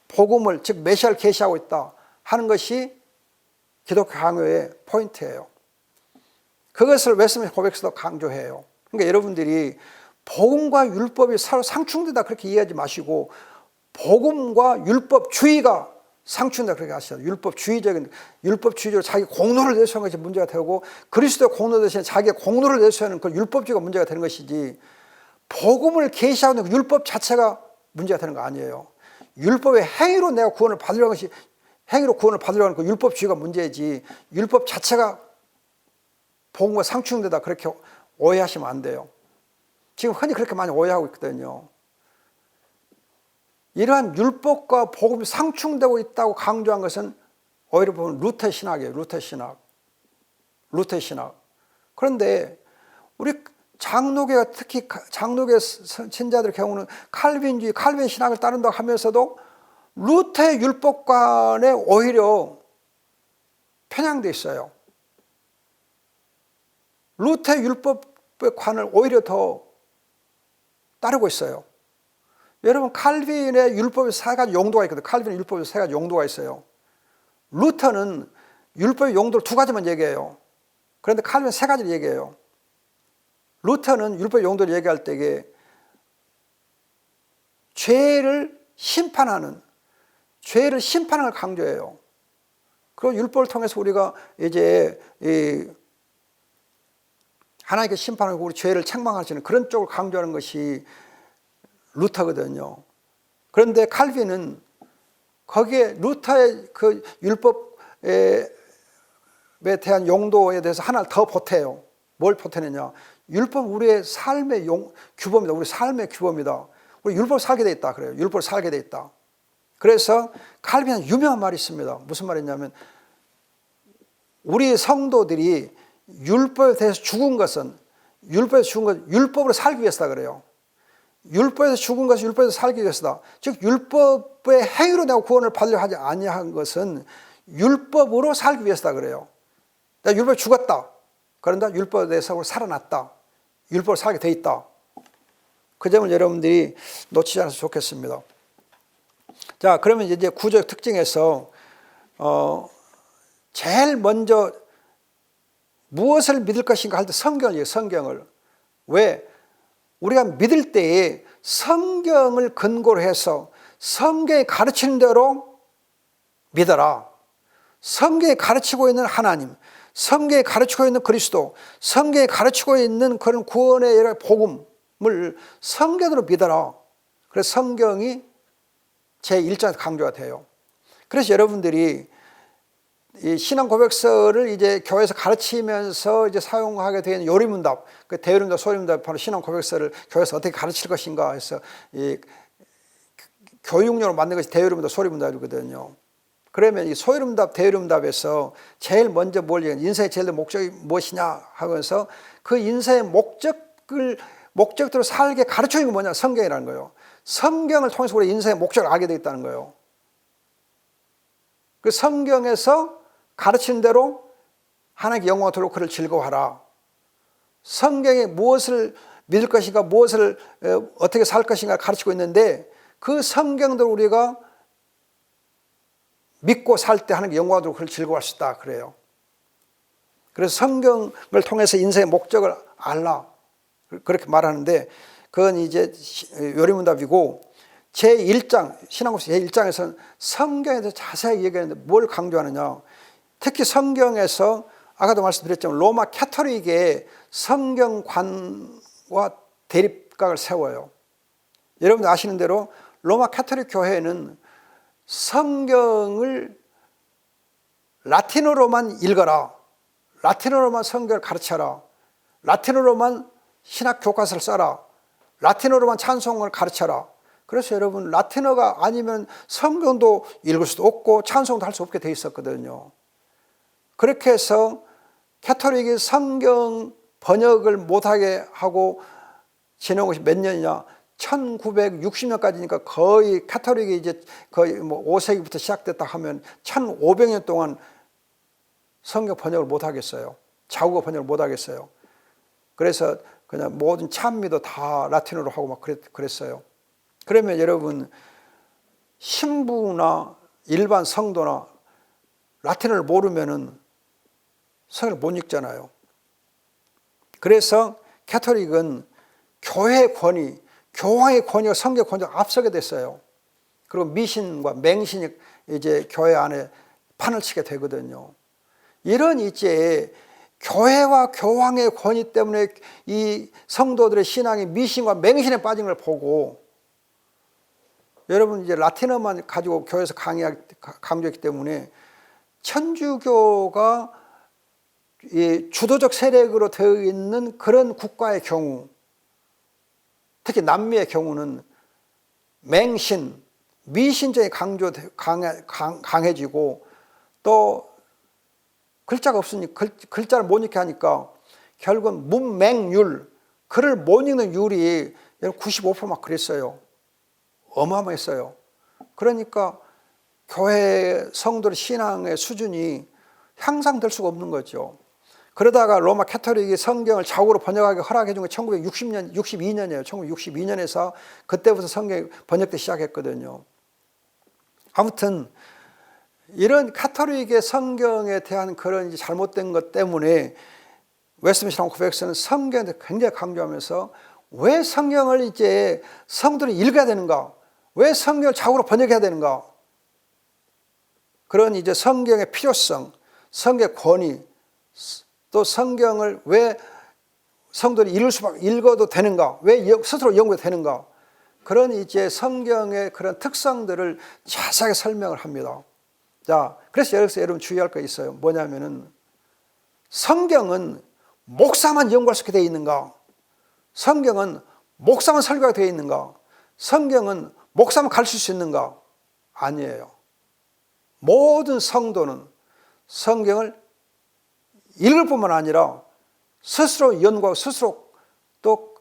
A: 복음을 즉 메시아를 계시하고 있다 하는 것이 기독교 강요의 포인트예요. 그것을 웨스민스터 고백서도 강조해요. 그러니까 여러분들이 복음과 율법이 서로 상충된다 그렇게 이해하지 마시고 복음과 율법주의가 상충된다 그렇게 하시죠. 율법주의적으로 자기 공로를 내세우는 것이 문제가 되고 그리스도의 공로 대신에 자기의 공로를 내세우는 그 율법주의가 문제가 되는 것이지 복음을 계시하는 그 율법 자체가 문제가 되는 거 아니에요. 율법의 행위로 내가 구원을 받으려는 것이 행위로 구원을 받으려는 그 율법주의가 문제지 율법 자체가 복음과 상충되다 그렇게 오해하시면 안 돼요. 지금 흔히 그렇게 많이 오해하고 있거든요. 이러한 율법과 복음이 상충되고 있다고 강조한 것은 오히려 보면 루터 신학이에요. 루터 신학. 그런데 우리 장로교가 특히 장로교 신자들 경우는 칼빈주의, 칼빈 신학을 따른다고 하면서도 루터의 율법관에 오히려 편향되어 있어요. 루터의 율법관을 오히려 더 따르고 있어요. 여러분 칼빈의 율법에 세 가지 용도가 있거든요. 칼빈의 율법에 세 가지 용도가 있어요. 루터는 율법의 용도를 두 가지만 얘기해요. 그런데 칼빈은 세 가지를 얘기해요. 루터는 율법의 용도를 얘기할 때에 죄를 심판하는 걸 강조해요. 그리고 율법을 통해서 우리가 이제 하나님께 심판하고 우리 죄를 책망하시는 그런 쪽을 강조하는 것이 루터거든요. 그런데 칼빈은 거기에 루터의 그 율법에 대한 용도에 대해서 하나를 더 보태요. 뭘 보태느냐? 율법 우리의 삶의 규범이다. 우리 삶의 규범이다. 우리 율법을 살게 돼 있다 그래요. 율법을 살게 돼 있다. 그래서 칼빈은 유명한 말이 있습니다. 무슨 말이냐면 우리 성도들이 율법에 대해서 죽은 것은 율법으로 살기 위해서다 그래요. 율법에서 죽은 것은 율법에서 살기 위해서다. 즉 율법의 행위로 내가 구원을 받으려 하지 아니한 것은 율법으로 살기 위해서다 그래요. 내가 율법에 죽었다. 그런데 율법에 대해서 살아났다. 율법을 살게 돼 있다. 그 점을 여러분들이 놓치지 않아서 좋겠습니다. 자, 그러면 이제 구조적 특징에서 제일 먼저 무엇을 믿을 것인가 할 때 성경을. 왜? 우리가 믿을 때에 성경을 근거로 해서 성경이 가르치는 대로 믿어라. 성경이 가르치고 있는 하나님, 성경이 가르치고 있는 그리스도, 성경이 가르치고 있는 그런 구원의 여러 복음을 성경으로 믿어라. 그래서 성경이 제1장에서 강조가 돼요. 그래서 여러분들이 이 신앙 고백서를 이제 교회에서 가르치면서 이제 사용하게 되는 요리문답, 그 대요리문답, 소리문답, 바로 신앙 고백서를 교회에서 어떻게 가르칠 것인가 해서 이 교육용으로 만든 것이 대요리문답, 소리문답이거든요. 그러면 이 소리문답, 대요리문답에서 제일 먼저 뭘 인생의 제일 목적이 무엇이냐 하면서 그 인생의 목적대로 살게 가르쳐 주는 게 뭐냐? 성경이라는 거예요. 성경을 통해서 우리 인생의 목적을 알게 되겠다는 거예요. 그 성경에서 가르치는 대로 하나님께 영광을 돌리고 그를 즐거워하라. 성경에 무엇을 믿을 것인가, 무엇을 어떻게 살 것인가 가르치고 있는데 그 성경대로 우리가 믿고 살 때 하나님께 영광을 돌리고 그를 즐거워할 수 있다 그래요. 그래서 성경을 통해서 인생의 목적을 알라 그렇게 말하는데 그건 이제 요리문답이고 제1장 신앙고백서 제1장에서는 성경에 대해서 자세히 얘기하는데 뭘 강조하느냐. 특히 성경에서 아까도 말씀드렸지만 로마 캐토릭의 성경관과 대립각을 세워요. 여러분들 아시는 대로 로마 캐토릭 교회는 성경을 라틴어로만 읽어라, 라틴어로만 성경을 가르쳐라, 라틴어로만 신학 교과서를 써라, 라틴어로만 찬송을 가르쳐라. 그래서 여러분 라틴어가 아니면 성경도 읽을 수도 없고 찬송도 할 수 없게 돼 있었거든요. 그렇게 해서 캐토릭이 성경 번역을 못하게 하고 지낸 것이 몇 년이냐? 1960년까지니까 거의 캐토릭이 이제 거의 뭐 5세기부터 시작됐다 하면 1500년 동안 성경 번역을 못하겠어요. 자국어 번역을 못하겠어요. 그래서 그냥 모든 찬미도 다 라틴어로 하고 막 그랬어요. 그러면 여러분 신부나 일반 성도나 라틴어를 모르면은 성경을 못 읽잖아요. 그래서 캐토릭은 교회의 권위, 교황의 권위가 성경 권위가 앞서게 됐어요. 그리고 미신과 맹신이 이제 교회 안에 판을 치게 되거든요. 이런 이제 교회와 교황의 권위 때문에 이 성도들의 신앙이 미신과 맹신에 빠진 걸 보고 여러분 이제 라틴어만 가지고 교회에서 강조했기 때문에 천주교가 이 주도적 세력으로 되어 있는 그런 국가의 경우, 특히 남미의 경우는 맹신, 미신적인 강해지고 또 글자가 없으니 글자를 못 읽게 하니까 결국은 문맹률, 글을 못 읽는 율이 95%막 그랬어요. 어마어마했어요. 그러니까 교회 성도의 신앙의 수준이 향상될 수가 없는 거죠. 그러다가 로마 캐토릭이 성경을 자국으로 번역하게 허락해 준 게 1962년이에요. 1962년에서 그때부터 성경이 번역되기 시작했거든요. 아무튼 이런 카톨릭의 성경에 대한 그런 잘못된 것 때문에 웨스트민스터 신앙 고백서는 성경에 대해 굉장히 강조하면서 왜 성경을 이제 성도들이 읽어야 되는가? 왜 성경을 자국으로 번역해야 되는가? 그런 이제 성경의 필요성, 성경의 권위, 또 성경을 왜 성도들이 읽어도 되는가? 왜 스스로 연구해도 되는가? 그런 이제 성경의 그런 특성들을 자세하게 설명을 합니다. 자, 그래서 여기서 여러분 주의할 거 있어요. 뭐냐면은 성경은 목사만 연구할 수 있게 되어 있는가? 성경은 목사만 설교가 되어 있는가? 성경은 목사만 가르칠 수 있는가? 아니에요. 모든 성도는 성경을 읽을 뿐만 아니라 스스로 연구하고 스스로 또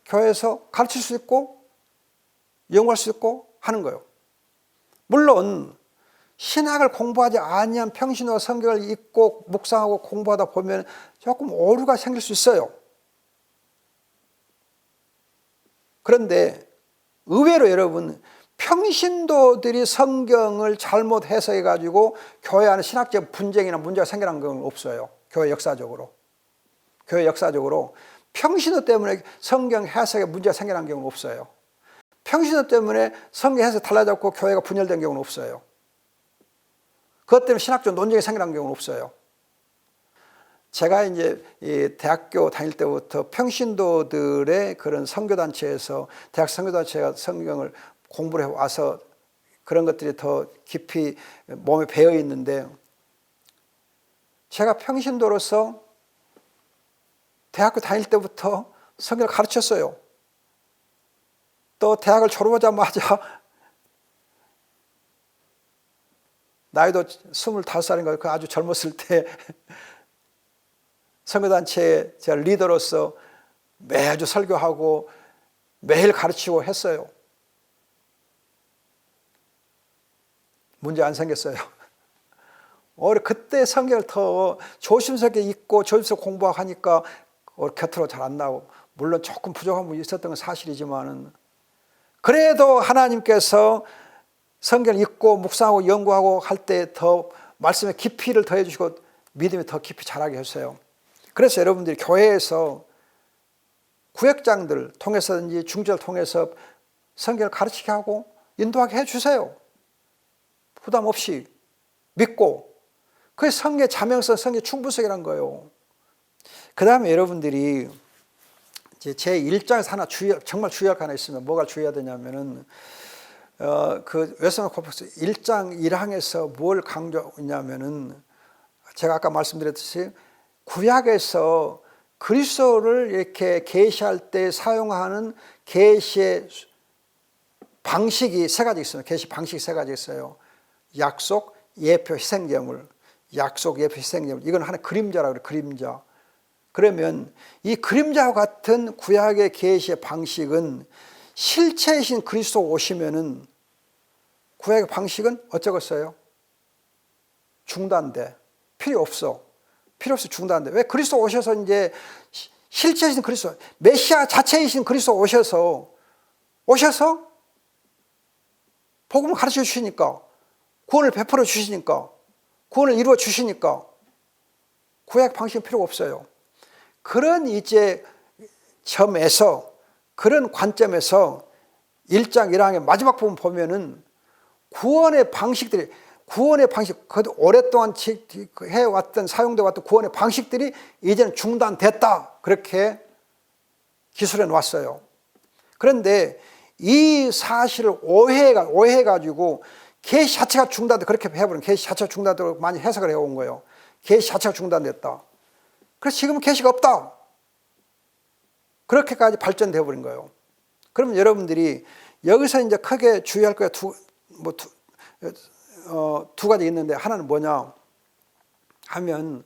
A: 교회에서 가르칠 수 있고 연구할 수 있고 하는 거예요. 물론 신학을 공부하지 아니한 평신도가 성경을 읽고 묵상하고 공부하다 보면 조금 오류가 생길 수 있어요. 그런데 의외로 여러분 평신도들이 성경을 잘못 해석해 가지고 교회 안에 신학적 분쟁이나 문제가 생겨난 건 없어요. 교회 역사적으로 평신도 때문에 성경 해석에 문제가 생겨난 경우는 없어요. 평신도 때문에 성경 해석이 달라졌고 교회가 분열된 경우는 없어요. 그것 때문에 신학적 논쟁이 생겨난 경우는 없어요. 제가 이제 이 대학교 다닐 때부터 평신도들의 그런 선교단체에서 대학 선교단체가 성경을 공부를 해와서 그런 것들이 더 깊이 몸에 배어 있는데, 제가 평신도로서 대학교 다닐 때부터 성경을 가르쳤어요. 또 대학을 졸업하자마자 나이도 25살인가 그 아주 젊었을 때 선교단체의 제가 리더로서 매주 설교하고 매일 가르치고 했어요. 문제 안 생겼어요. 그때 성경을 더 조심스럽게 읽고 조심스럽게 공부하고 하니까 곁으로 잘 안 나오고, 물론 조금 부족한 부분이 있었던 건 사실이지만은, 그래도 하나님께서 성경을 읽고 묵상하고 연구하고 할 때 더 말씀의 깊이를 더해 주시고 믿음이 더 깊이 자라게 했어요. 그래서 여러분들이 교회에서 구역장들 통해서든지 중재를 통해서 성경을 가르치게 하고 인도하게 해주세요. 부담 없이 믿고. 그게 성경의 자명성, 성경의 충분성이란 거예요. 그 다음에 여러분들이 제 1장에서 하나 정말 주의할 거 하나 있으면 뭐가 주의해야 되냐면은, 그 웨스턴 컨퍼런스 1장 1항에서 뭘 강조했냐면은, 제가 아까 말씀드렸듯이 구약에서 그리스도를 이렇게 계시할 때 사용하는 계시의 방식이 세 가지 있어요. 계시 방식이 세 가지 있어요. 약속, 예표, 희생제물. 약속, 예표, 희생제물. 이건 하나의 그림자라고 그래요. 그림자. 그러면 이 그림자와 같은 구약의 계시의 방식은 실체이신 그리스도 오시면은 구약의 방식은 어쩌겠어요? 중단돼. 필요 없어. 중단돼. 왜? 그리스도 오셔서 이제 실체이신 그리스도, 메시아 자체이신 그리스도 오셔서 복음을 가르쳐 주시니까, 구원을 베풀어 주시니까, 구원을 이루어 주시니까 구약 방식은 필요가 없어요. 그런 이제 점에서, 그런 관점에서 1장 1항의 마지막 부분 보면은 구원의 방식, 오랫동안 해왔던, 사용되어 왔던 구원의 방식들이 이제는 중단됐다. 그렇게 기술해 놓았어요. 그런데 이 사실을 오해해가지고 계시 자체가 중단돼, 그렇게 해버린, 계시 자체가 중단되고 많이 해석을 해온 거예요. 계시 자체가 중단됐다. 그래서 지금은 계시가 없다. 그렇게까지 발전되어 버린 거예요. 그러면 여러분들이 여기서 이제 크게 주의할 거야. 두 가지 있는데, 하나는 뭐냐 하면,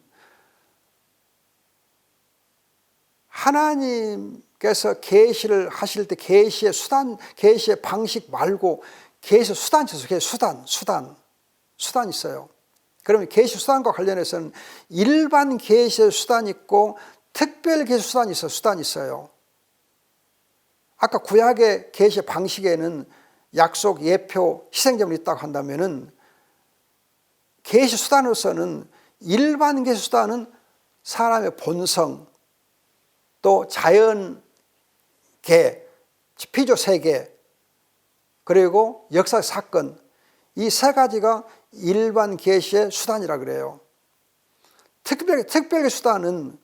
A: 하나님께서 계시를 하실 때 계시의 수단, 계시의 방식 말고 계시의 수단이 있어요. 수단 있어요. 그러면 계시 수단과 관련해서는 일반 계시의 수단이 있고 특별 계시 수단이 있어요. 아까 구약의 계시 방식에는 약속, 예표, 희생제물이 있다고 한다면은, 계시 수단으로서는 일반 계시 수단은 사람의 본성, 또 자연계, 피조 세계, 그리고 역사 사건, 이 세 가지가 일반 계시의 수단이라 그래요. 특별 계시 수단은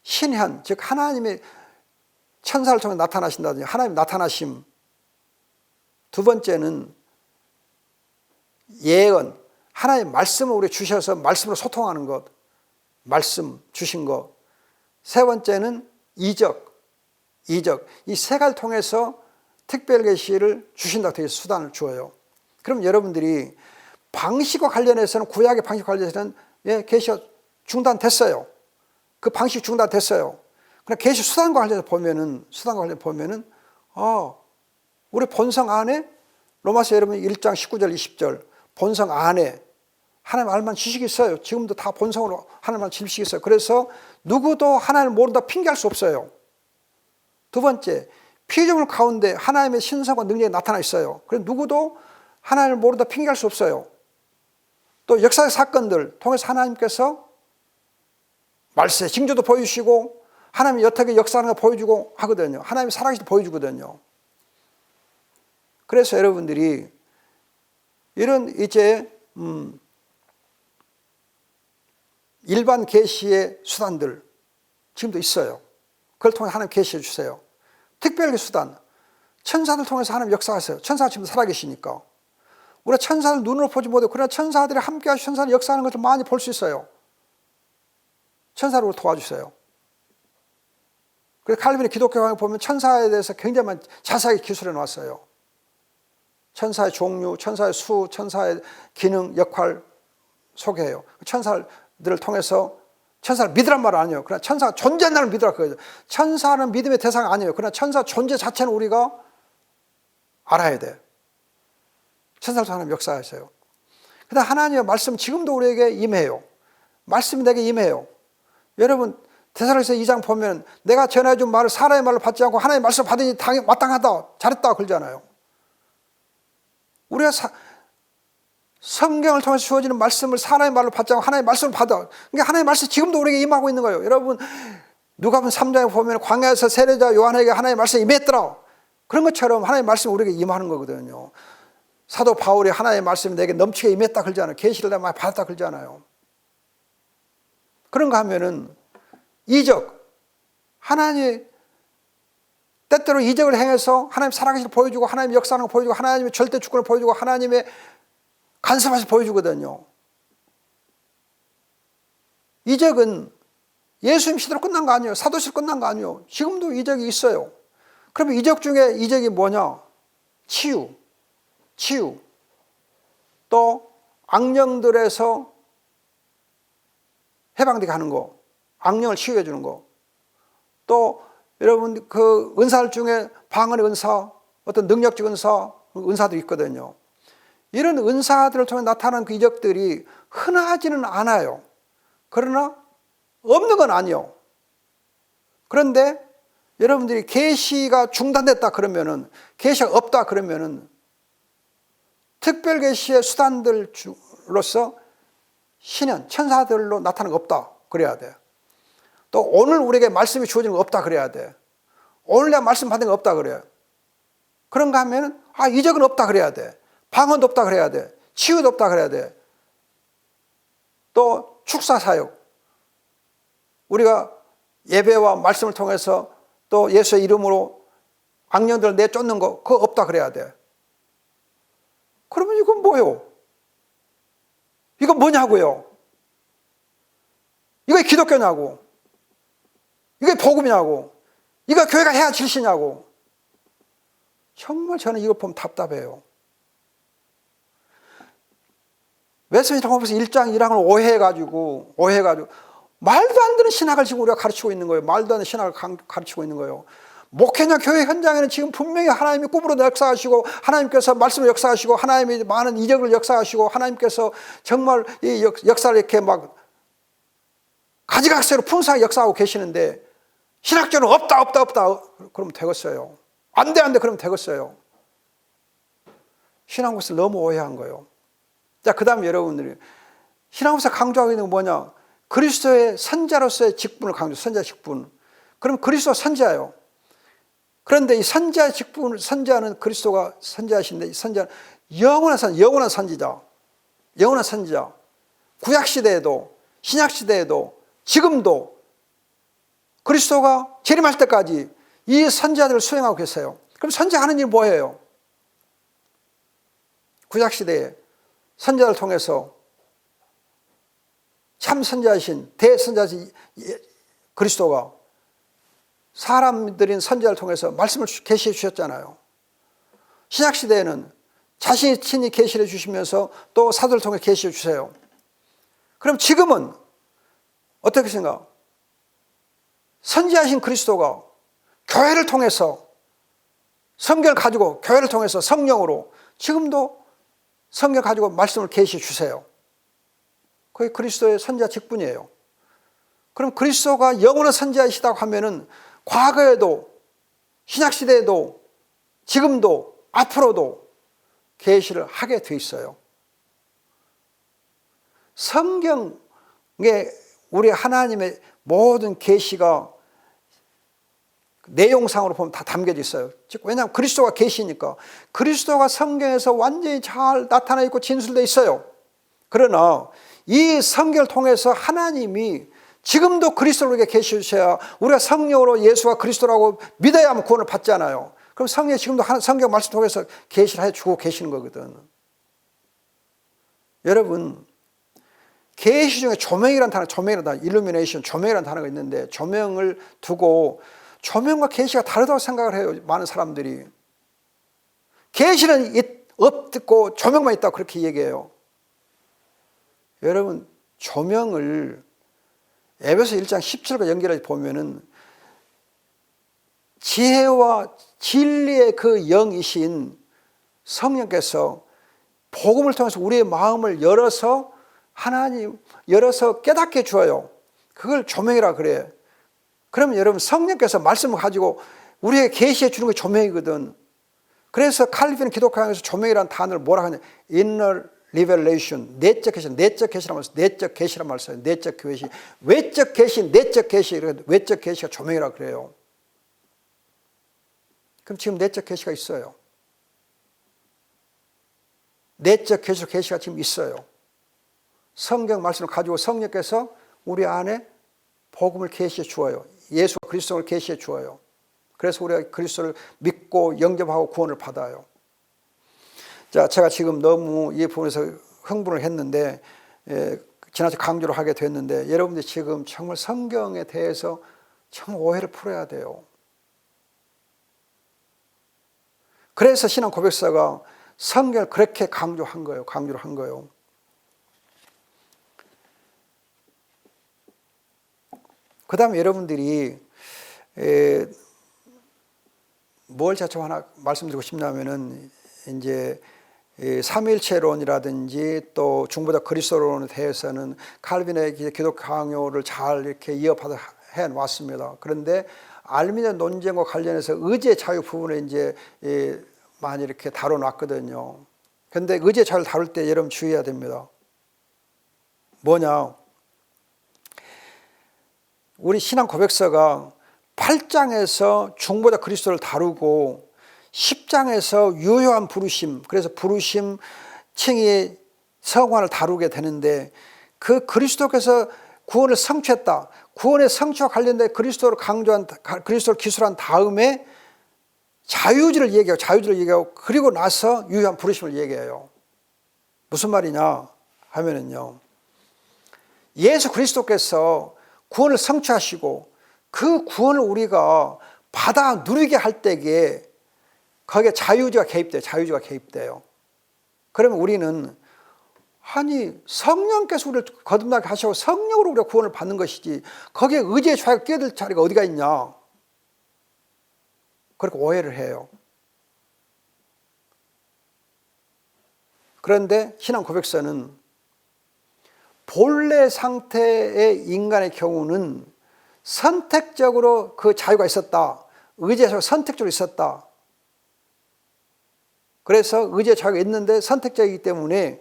A: 신현, 즉 하나님의 천사를 통해 나타나신다든지 하나님 나타나심. 두 번째는 예언, 하나님의 말씀을 우리 주셔서 말씀으로 소통하는 것, 말씀 주신 것. 세 번째는 이적. 이 세 가지를 통해서 특별 계시를 주신다고 되어 있어요. 수단을 주어요. 그럼 여러분들이 방식과 관련해서는, 구약의 방식과 관련해서는 계시가 중단됐어요. 그 방식이 중단됐어요. 그러나 계시 수단과 관련해서 보면은, 우리 본성 안에, 로마서 여러분 1장 19절 20절, 본성 안에 하나님 알만한 지식이 있어요. 지금도 다 본성으로 하나님 알만한 지식이 있어요. 그래서 누구도 하나님을 모른다 핑계할 수 없어요. 두 번째, 피조물 가운데 하나님의 신성과 능력이 나타나 있어요. 그래서 누구도 하나님을 모른다 핑계할 수 없어요. 또 역사의 사건들 통해서 하나님께서 말세 징조도 보여주시고 하나님이 어떻게 역사하는 거 보여주고 하거든요. 하나님이 살아계시도 보여주거든요. 그래서 여러분들이 이런 이제 일반 계시의 수단들 지금도 있어요. 그걸 통해 하나님 계시해 주세요. 특별 수단, 천사들 통해서 하나님 역사하세요. 천사가 지금 살아계시니까. 우리가 천사들 눈으로 보지 못해요. 그러나 천사들이 함께 하시고 천사들 역사하는 것을 많이 볼 수 있어요. 천사를 도와주세요. 그래서 칼빈의 기독교에 보면 천사에 대해서 굉장히 많이 자세하게 기술해 놨어요. 천사의 종류, 천사의 수, 천사의 기능, 역할 소개해요. 천사들을 통해서 천사를 믿으란 말은 아니에요. 그러나 천사가 존재한다는 믿으라 그거죠. 천사는 믿음의 대상이 아니에요. 그러나 천사 존재 자체는 우리가 알아야 돼. 천사를 통해 하나님 역사하세요. 그다음 하나님의 말씀 지금도 우리에게 임해요. 말씀이 내게 임해요. 여러분 데살로니가서 2장 보면 내가 전해준 말을 사람의 말로 받지 않고 하나님의 말씀을 받으니 마땅하다, 잘했다 그러잖아요. 우리가 성경을 통해서 주어지는 말씀을 사람의 말로 받지 않고 하나님의 말씀을 받아. 그러니까 하나님의 말씀이 지금도 우리에게 임하고 있는 거예요. 여러분 누가복음 3장에 보면 광야에서 세례자 요한에게 하나님의 말씀이 임했더라. 그런 것처럼 하나님의 말씀이 우리에게 임하는 거거든요. 사도 바울이 하나님의 말씀이 내게 넘치게 임했다 그러잖아요. 계시를 내가 많이 받았다 그러잖아요. 그런가 하면은 이적, 하나님이 때때로 이적을 행해서 하나님 살아계시를 보여주고 하나님의 역사하는 걸 보여주고 하나님의 절대 주권을 보여주고 하나님의 간섭하시 보여주거든요. 이적은 예수님 시대로 끝난 거 아니에요. 사도시로 끝난 거 아니에요. 지금도 이적이 있어요. 그러면 이적 중에 이적이 뭐냐? 치유. 또 악령들에서 해방되게 하는 거. 악령을 치유해 주는 거. 또 여러분 그 은사 중에 방언의 은사, 어떤 능력적 은사도 있거든요. 이런 은사들을 통해 나타나는 그 이적들이 흔하지는 않아요. 그러나 없는 건 아니에요. 그런데 여러분들이 계시가 중단됐다 그러면은, 계시가 없다 그러면은 특별 계시의 수단들로서 신현, 천사들로 나타나는 거 없다 그래야 돼. 또 오늘 우리에게 말씀이 주어지는 거 없다 그래야 돼. 오늘 내가 말씀 받은 거 없다 그래요. 그런가 하면은 이적은 없다 그래야 돼. 방언도 없다 그래야 돼. 치유도 없다 그래야 돼. 또 축사 사역, 우리가 예배와 말씀을 통해서 또 예수의 이름으로 악령들을 내쫓는 거 그거 없다 그래야 돼. 그러면 이건 뭐요? 이건 뭐냐고요? 이게 기독교냐고? 이게 복음이냐고? 이거 교회가 해야 질시냐고? 정말 저는 이걸 보면 답답해요. 웨스민스터 컨퍼런스 1장 1항을 오해해가지고 말도 안 되는 신학을 지금 우리가 가르치고 있는 거예요. 말도 안 되는 신학을 가르치고 있는 거예요. 목회나 교회 현장에는 지금 분명히 하나님이 꿈으로 역사하시고 하나님께서 말씀을 역사하시고 하나님이 많은 이적을 역사하시고 하나님께서 정말 이 역사를 이렇게 막 가지각색으로 풍성하게 역사하고 계시는데 신학적으로 없다 그러면 되겠어요. 안 돼 그러면 되겠어요. 신앙국에서 너무 오해한 거예요. 자, 그 다음에 여러분들이 신앙국에서 강조하고 있는 건 뭐냐? 그리스도의 선자로서의 직분을 강조해요. 선자 직분. 그럼 그리스도가 선자예요. 그런데 이 선자 직분, 선자는 그리스도가 선자이신데 이 선자는 영원한 선지자. 영원한 선지자. 구약 시대에도 신약 시대에도 지금도 그리스도가 재림할 때까지 이 선지자들을 수행하고 계세요. 그럼 선지자하는 일이 뭐예요? 구약 시대에 선지자를 통해서 참 선지자이신 대선지자이신 그리스도가 사람들인 선지자를 통해서 말씀을 계시해 주셨잖아요. 신약 시대에는 자신이 친히 계시해 주시면서 또 사도를 통해 계시해 주세요. 그럼 지금은 어떻게 생각? 선지자이신 그리스도가 교회를 통해서 성경을 가지고 교회를 통해서 성령으로 지금도 성경을 가지고 말씀을 계시해 주세요. 그게 그리스도의 선지자 직분이에요. 그럼 그리스도가 영원한 선지자이시다고 하면은 과거에도 신약시대에도 지금도 앞으로도 계시를 하게 돼 있어요. 성경에 우리 하나님의 모든 계시가 내용상으로 보면 다 담겨져 있어요. 즉 왜냐하면 그리스도가 계시니까 그리스도가 성경에서 완전히 잘 나타나 있고 진술되어 있어요. 그러나 이 성경을 통해서 하나님이 지금도 그리스도를 우리에게 계시해 주셔야 우리가 성령으로 예수가 그리스도라고 믿어야만 구원을 받잖아요. 그럼 그럼 성령이 지금도 성경 말씀 통해서 계시를 해주고 계시는 거거든. 여러분, 계시 중에 조명이라는 단어, illumination, 조명이라는 단어가 있는데 조명을 두고 조명과 계시가 다르다고 생각을 해요. 많은 사람들이. 계시는 없고 조명만 있다고 그렇게 얘기해요. 여러분, 조명을 에베소 1장 17과 연결해 보면은 지혜와 진리의 그 영이신 성령께서 복음을 통해서 우리의 마음을 열어서 열어서 깨닫게 주어요. 그걸 조명이라 그래. 그러면 여러분, 성령께서 말씀을 가지고 우리에게 계시해 주는 게 조명이거든. 그래서 칼빈은 기독교에서 조명이라는 단어를 뭐라 하냐? inner revelation, 내적 계시, 내적 계시란 말 써요. 내적 계시, 외적 계시, 내적 계시, 외적 계시가 조명이라 그래요. 그럼 지금 내적 계시가 있어요. 내적 계시가 지금 있어요. 성경 말씀을 가지고 성령께서 우리 안에 복음을 계시해 주어요. 예수 그리스도를 계시해 주어요. 그래서 우리가 그리스도를 믿고 영접하고 구원을 받아요. 자, 제가 지금 너무 이 부분에서 흥분을 했는데, 지나쳐 강조를 하게 됐는데, 여러분들이 지금 정말 성경에 대해서 정말 오해를 풀어야 돼요. 그래서 신앙 고백사가 성경을 그렇게 강조를 한 거예요. 그 다음에 여러분들이 뭘 제가 하나 말씀드리고 싶냐면은, 이제 삼위일체론이라든지 또 중보자 그리스도론에 대해서는 칼빈의 기독 강요를 잘 이렇게 이어받아 해 왔습니다. 그런데 알미니아 논쟁과 관련해서 의지의 자유 부분에 이제 많이 이렇게 다뤄놨거든요. 그런데 의지의 자유를 다룰 때 여러분 주의해야 됩니다. 뭐냐? 우리 신앙 고백서가 8장에서 중보자 그리스도를 다루고 10장에서 유효한 부르심, 그래서 부르심, 칭의, 성환을 다루게 되는데, 그 그리스도께서 구원을 성취했다. 구원의 성취와 관련된 그리스도를 기술한 다음에 자유주의를 얘기하고 그리고 나서 유효한 부르심을 얘기해요. 무슨 말이냐 하면은요, 예수 그리스도께서 구원을 성취하시고 그 구원을 우리가 받아 누리게 할 때에 거기에 자유주의가 개입돼요. 그러면 우리는 성령께서 우리를 거듭나게 하시고 성령으로 우리가 구원을 받는 것이지 거기에 의지의 자유가 끼어들 자리가 어디가 있냐, 그렇게 오해를 해요. 그런데 신앙 고백서는 본래 상태의 인간의 경우는 선택적으로 그 자유가 있었다. 의지의 자유가 선택적으로 있었다. 그래서 의지의 자유가 있는데 선택적이기 때문에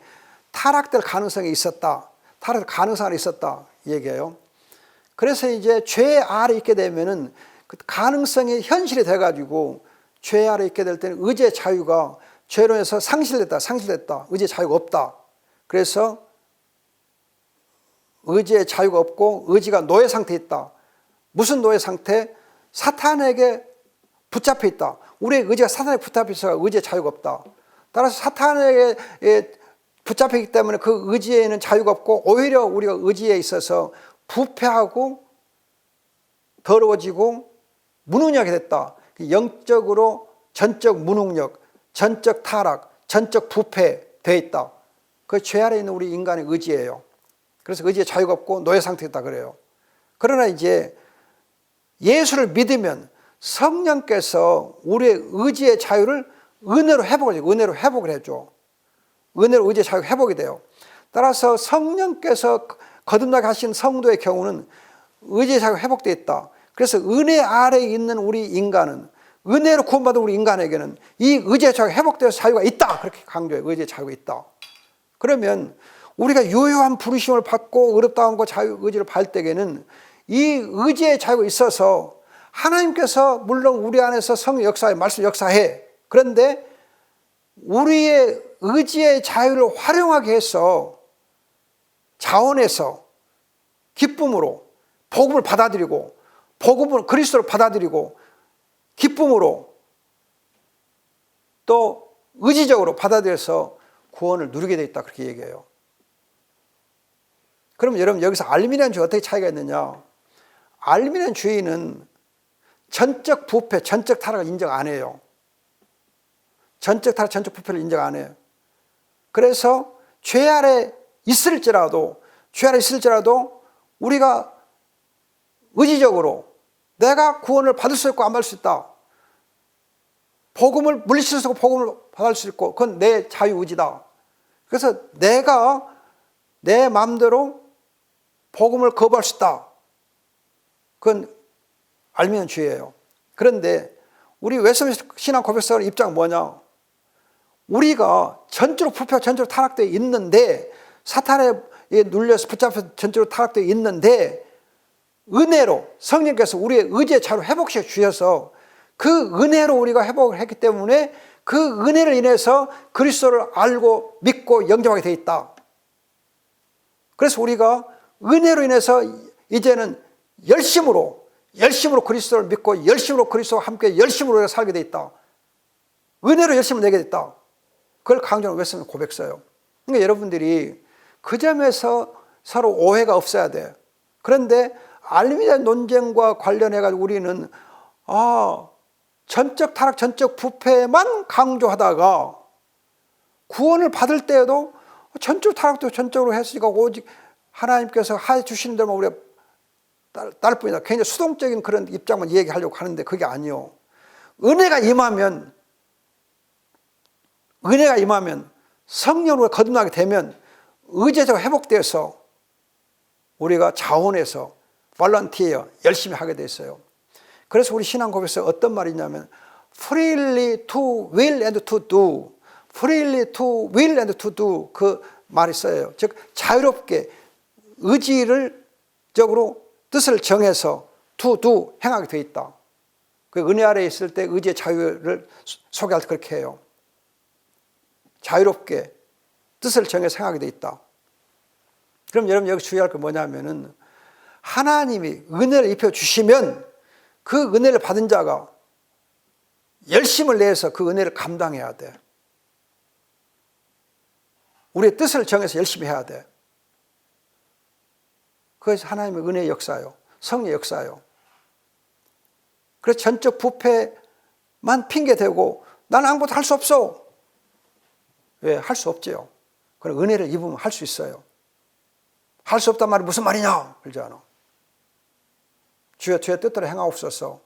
A: 타락될 가능성이 있었다. 타락될 가능성이 있었다. 얘기해요. 그래서 이제 죄 아래 있게 되면은 그 가능성이 현실이 돼가지고 죄 아래 있게 될 때는 의지의 자유가 죄론에서 상실됐다. 의지의 자유가 없다. 그래서 의지의 자유가 없고 의지가 노예 상태에 있다. 무슨 노예 상태? 사탄에게 붙잡혀 있다. 우리의 의지가 사탄에게 붙잡혀 있어서 의지의 자유가 없다. 따라서 사탄에게 붙잡히기 때문에 그 의지에는 자유가 없고 오히려 우리가 의지에 있어서 부패하고 더러워지고 무능력이 됐다. 영적으로 전적 무능력, 전적 타락, 전적 부패되어 있다. 그 죄 아래 있는 우리 인간의 의지예요. 그래서 의지의 자유가 없고 노예 상태에 있다 그래요. 그러나 이제 예수를 믿으면 성령께서 우리의 의지의 자유를 은혜로 회복을 해줘. 은혜로 의지의 자유가 회복이 돼요. 따라서 성령께서 거듭나게 하신 성도의 경우는 의지의 자유가 회복되어 있다. 그래서 은혜 아래에 있는 우리 인간은, 은혜로 구원받은 우리 인간에게는 이 의지의 자유가 회복되어서 자유가 있다. 그렇게 강조해요. 의지의 자유가 있다. 그러면 우리가 유효한 부르심을 받고 의롭다함과 자유 의지를 받을 때에는 이 의지의 자유가 있어서 하나님께서 물론 우리 안에서 성령 역사해, 말씀 역사해. 그런데 우리의 의지의 자유를 활용하게 해서 자원해서 기쁨으로 복음을 받아들이고 복음을 그리스도를 받아들이고 기쁨으로 또 의지적으로 받아들여서 구원을 누리게 돼 있다 그렇게 얘기해요. 그럼 여러분 여기서 알미니안주의 어떻게 차이가 있느냐? 알미니안주의는 전적 부패, 전적 타락을 인정 안 해요. 전적 타락, 전적 부패를 인정 안 해요. 그래서 죄 아래 있을지라도 우리가 의지적으로 내가 구원을 받을 수 있고 안 받을 수 있다. 복음을 물리칠 수 있고 복음을 받을 수 있고 그건 내 자유의지다. 그래서 내가 내 마음대로 복음을 거부할 수 있다. 그건 알미니안주의예요. 그런데 우리 웨스턴 신앙 고백서의 입장은 뭐냐? 우리가 전적으로 부패, 전적으로 타락되어 있는데 사탄에 눌려서 붙잡혀서 전적으로 타락되어 있는데 은혜로 성령께서 우리의 의지의 자유를 회복시켜 주셔서 그 은혜로 우리가 회복을 했기 때문에 그 은혜를 인해서 그리스도를 알고 믿고 영접하게 되어 있다. 그래서 우리가 은혜로 인해서 이제는 열심으로 그리스도를 믿고 열심으로 그리스도와 함께 열심으로 우리가 살게 되어 있다. 은혜로 열심을 내게 됐다. 그걸 강조하는 웨스턴 고백서예요. 그러니까 여러분들이 그 점에서 서로 오해가 없어야 돼. 그런데 알미니안 논쟁과 관련해가지고 우리는 전적 타락, 전적 부패만 강조하다가 구원을 받을 때에도 전적 타락도 전적으로 했으니까 오직 하나님께서 해 주시는 대로만 우리가 따를 뿐이다. 굉장히 수동적인 그런 입장만 얘기하려고 하는데 그게 아니요. 은혜가 임하면 성령으로 거듭나게 되면 의제가 회복돼서 우리가 자원해서 volunteer 열심히 하게 됐어요. 그래서 우리 신앙 고백에서 어떤 말이냐면 freely to will and to do, freely to will and to do 그 말이 써요. 즉 자유롭게 의지를 적으로 뜻을 정해서 to do 행하게 되어 있다. 그 은혜 아래에 있을 때 의지의 자유를 소개할 때 그렇게 해요. 자유롭게 뜻을 정해서 행하게 되어 있다. 그럼 여러분 여기 주의할 게 뭐냐면은 하나님이 은혜를 입혀주시면 그 은혜를 받은 자가 열심을 내서 그 은혜를 감당해야 돼. 우리의 뜻을 정해서 열심히 해야 돼. 그것이 하나님의 은혜의 역사요. 성령의 역사요. 그래서 전적 부패만 핑계대고 나는 아무것도 할 수 없어. 왜? 할 수 없지요. 그럼 은혜를 입으면 할 수 있어요. 할 수 없단 말이 무슨 말이냐? 그러잖아. 주의 뜻대로 행하옵소서.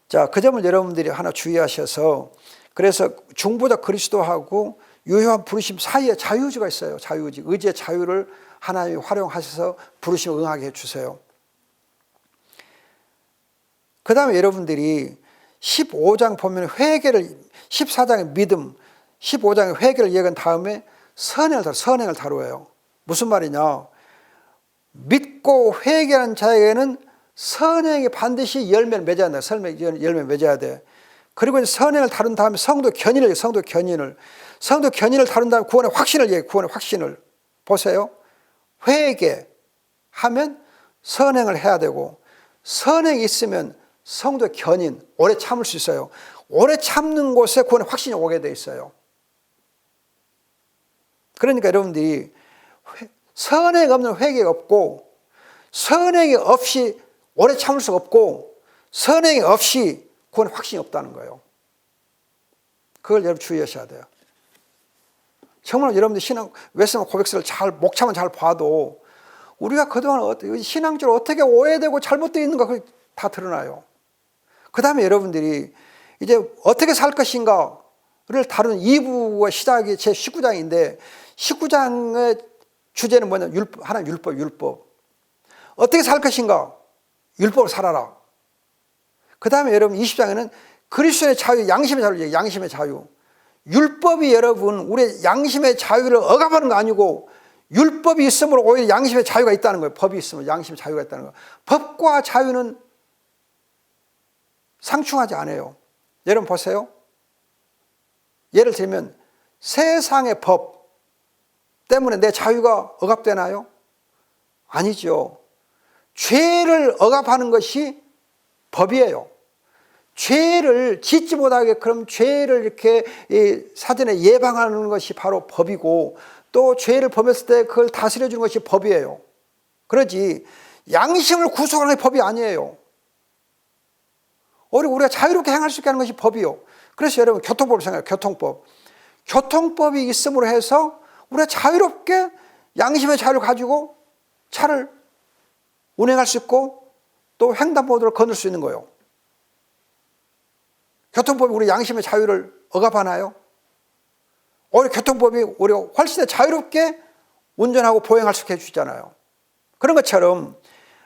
A: 자, 그 점을 여러분들이 하나 주의하셔서 그래서 중보자 그리스도하고 유효한 부르심 사이에 자유의지가 있어요. 자유의지. 의지의 자유를 하나님이 활용하셔서 부르심을 응하게 해주세요. 그 다음에 여러분들이 15장 보면 회개를 14장의 믿음 15장의 회개를 얘기한 다음에 선행을 다루어요. 무슨 말이냐? 믿고 회개하는 자에게는 선행이 반드시 열매를 맺어야 한다. 열매 맺어야 돼. 그리고 선행을 다룬 다음에 성도 견인을 다룬 다음에 구원의 확신을 얘기해. 구원의 확신을. 보세요. 회개하면 선행을 해야 되고 선행이 있으면 성도의 견인, 오래 참을 수 있어요. 오래 참는 곳에 구원의 확신이 오게 돼 있어요. 그러니까 여러분들이 선행 없는 회개가 없고 선행이 없이 오래 참을 수가 없고 선행이 없이 구원의 확신이 없다는 거예요. 그걸 여러분 주의하셔야 돼요. 정말 여러분들 웨스턴 고백서를 목차만 잘 봐도 우리가 그동안 신앙적으로 어떻게 오해되고 잘못되어 있는가 그게 다 드러나요. 그 다음에 여러분들이 이제 어떻게 살 것인가를 다루는 2부의 시작이 제 19장인데 19장의 주제는 뭐냐? 하나님 율법. 어떻게 살 것인가? 율법을 살아라. 그 다음에 여러분 20장에는 그리스도의 자유, 양심의 자유를 얘기해요. 양심의 자유. 율법이 여러분 우리의 양심의 자유를 억압하는 거 아니고 율법이 있으므로 오히려 양심의 자유가 있다는 거예요. 법이 있으면 양심의 자유가 있다는 거예요. 법과 자유는 상충하지 않아요. 여러분 보세요. 예를 들면 세상의 법 때문에 내 자유가 억압되나요? 아니죠. 죄를 억압하는 것이 법이에요. 죄를 짓지 못하게끔 죄를 이렇게 사전에 예방하는 것이 바로 법이고, 또 죄를 범했을 때 그걸 다스려 주는 것이 법이에요. 그러지 양심을 구속하는 게 법이 아니에요. 우리가 자유롭게 행할 수 있게 하는 것이 법이요. 그래서 여러분 교통법을 생각해요. 교통법이 있음으로 해서 우리가 자유롭게 양심의 자유를 가지고 차를 운행할 수 있고 또 횡단보도를 건널 수 있는 거예요. 교통법이 우리 양심의 자유를 억압하나요? 오히려 교통법이 우리가 훨씬 더 자유롭게 운전하고 보행할 수 있게 해주잖아요. 그런 것처럼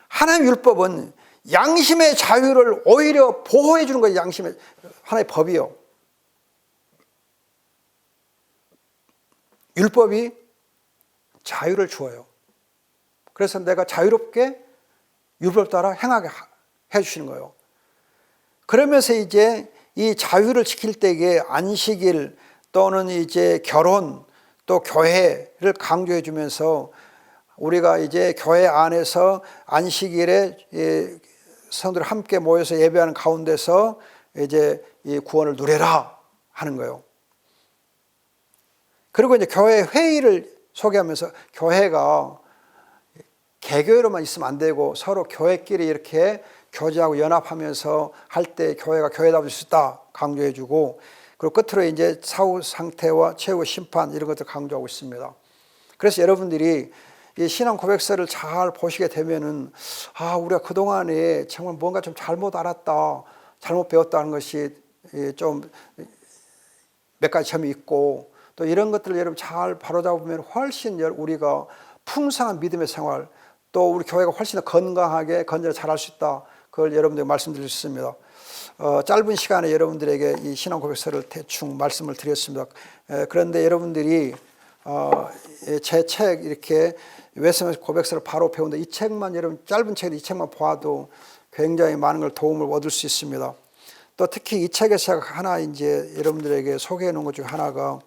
A: 하나님의 율법은 양심의 자유를 오히려 보호해 주는 거예요. 양심의 하나의 법이요. 율법이 자유를 주어요. 그래서 내가 자유롭게 율법 따라 행하게 해주시는 거예요. 그러면서 이제 이 자유를 지킬 때에 안식일 또는 이제 결혼 또 교회를 강조해 주면서 우리가 이제 교회 안에서 안식일에 성도들 함께 모여서 예배하는 가운데서 이제 이 구원을 누려라 하는 거예요. 그리고 이제 교회 회의를 소개하면서 교회가 개교회로만 있으면 안 되고 서로 교회끼리 이렇게 교제하고 연합하면서 할 때 교회가 교회답을 수 있다 강조해 주고, 그리고 끝으로 이제 사후 상태와 최후 심판 이런 것들 강조하고 있습니다. 그래서 여러분들이 이 신앙 고백서를 잘 보시게 되면은 우리가 그동안에 정말 뭔가 좀 잘못 알았다, 잘못 배웠다는 것이 좀 몇 가지 점이 있고, 또 이런 것들을 여러분 잘 바로잡으면 훨씬 우리가 풍성한 믿음의 생활, 또 우리 교회가 훨씬 더 건강하게 건전하게 잘할 수 있다. 그걸 여러분들에게 말씀드릴 수 있습니다. 짧은 시간에 여러분들에게 이 신앙 고백서를 대충 말씀을 드렸습니다. 그런데 여러분들이 제 책 이렇게 웨스트민스터 고백서를 바로 배운다, 이 책만 여러분 짧은 책이 이 책만 봐도 굉장히 많은 걸 도움을 얻을 수 있습니다. 또 특히 이 책에서 하나 이제 여러분들에게 소개해 놓은 것 중 하나가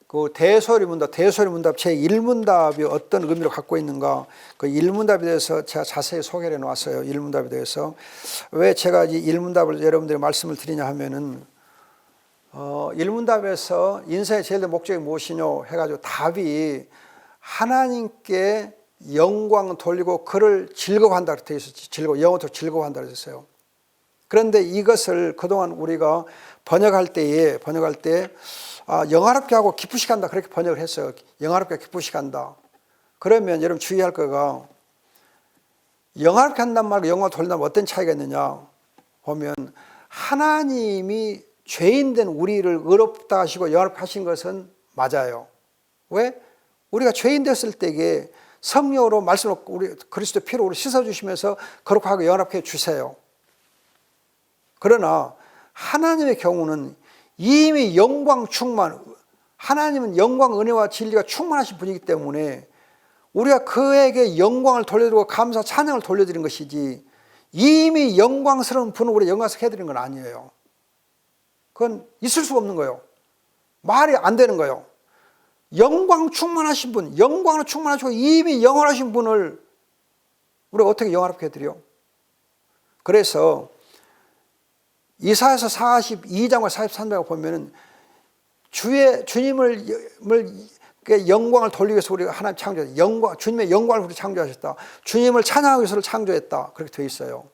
A: 그 대소리문답 제1문답이 어떤 의미를 갖고 있는가, 그 1문답에 대해서 제가 자세히 소개를 해 놓았어요. 1문답에 대해서. 왜 제가 이 1문답을 여러분들에게 말씀을 드리냐 하면은 1문답에서 인생의 제일 큰 목적이 무엇이냐 해가지고 답이 하나님께 영광 돌리고 그를 즐거워한다 되어 있었지. 영원토록 즐거워한다 그랬어요. 그런데 이것을 그동안 우리가 번역할 때 영화롭게 하고 기쁘시게 한다 그렇게 번역을 했어요. 영화롭게 기쁘시게 한다. 그러면 여러분 주의할 거가, 영화롭게 한단 말과 영광 돌린다는 어떤 차이가 있느냐 보면, 하나님이 죄인된 우리를 의롭다 하시고 영화롭게 하신 것은 맞아요. 왜? 우리가 죄인 됐을 때에 성령으로 말씀으로 우리 그리스도 피로 우리 씻어주시면서 거룩하고 영화롭게 해주세요. 그러나 하나님의 경우는 이미 영광 충만, 하나님은 영광, 은혜와 진리가 충만하신 분이기 때문에 우리가 그에게 영광을 돌려드리고 감사, 찬양을 돌려드리는 것이지, 이미 영광스러운 분을 우리가 영광스럽게 해드리는 건 아니에요. 그건 있을 수가 없는 거예요. 말이 안 되는 거예요. 영광 충만하신 분, 영광으로 충만하시고 이미 영원하신 분을 우리가 어떻게 영화롭게 해드려? 그래서 이사야서 42장과 43장을 보면은 주님을 영광을 돌리기 위해서 우리가 하나님 창조했다. 주님의 영광을 우리 창조하셨다. 주님을 찬양하기 위해서 창조했다. 그렇게 되어 있어요.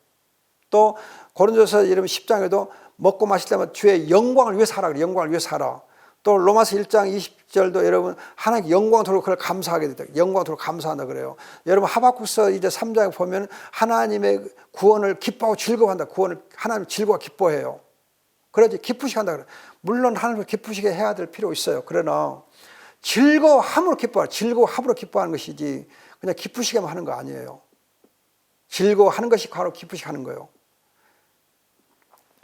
A: 또 고린도서 여러분 10장에도 먹고 마실 때마다 주의 영광을 위해서 하라. 영광을 위해서 하라. 또 로마서 1장 20절도 여러분 하나님께 영광을 돌리고 그걸 감사하게 된다. 영광을 돌리고 감사한다 그래요. 여러분 하박국서 이제 3장에 보면 하나님의 구원을 기뻐하고 즐거워한다. 구원을 하나님 즐거워 기뻐해요. 그러지 기쁘시게 한다 그래요. 물론 하나님을 기쁘시게 해야 될 필요 있어요. 그러나 즐거워함으로 기뻐하라. 즐거워함으로 기뻐하는 것이지 그냥 기쁘시게만 하는 거 아니에요. 즐거워하는 것이 바로 기쁘시게 하는 거예요.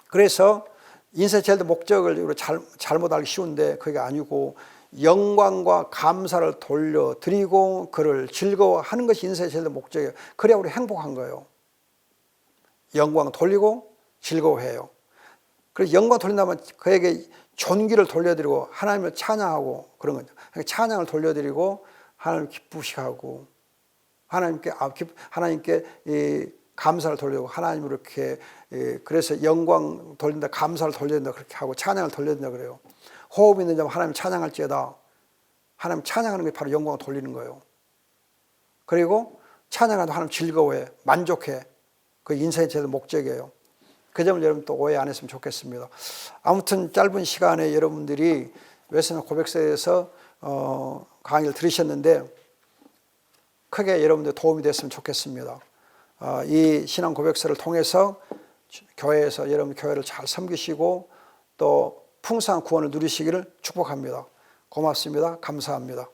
A: 그래서 인생의 제일 목적을 잘못 알기 쉬운데 그게 아니고, 영광과 감사를 돌려드리고 그를 즐거워하는 것이 인생의 제일 목적이에요. 그래야 우리 행복한 거예요. 영광 돌리고 즐거워해요. 그래서 영광 돌린다면 그에게 존귀를 돌려드리고 하나님을 찬양하고 그런 거죠. 찬양을 돌려드리고 하나님을 기쁘시게 하고 하나님께 감사를 돌리고 하나님을 이렇게 그래서 영광 돌린다, 감사를 돌린다 그렇게 하고 찬양을 돌린다 그래요. 호흡 있는 자면 하나님 찬양할지어다. 하나님 찬양하는 게 바로 영광을 돌리는 거예요. 그리고 찬양하도 하나님 즐거워해, 만족해. 그 인생의 제일 목적이에요. 그 점을 여러분 또 오해 안 했으면 좋겠습니다. 아무튼 짧은 시간에 여러분들이 외세나 고백서에서 강의를 들으셨는데 크게 여러분들 도움이 됐으면 좋겠습니다. 이 신앙 고백서를 통해서 교회에서 여러분 교회를 잘 섬기시고 또 풍성한 구원을 누리시기를 축복합니다. 고맙습니다. 감사합니다.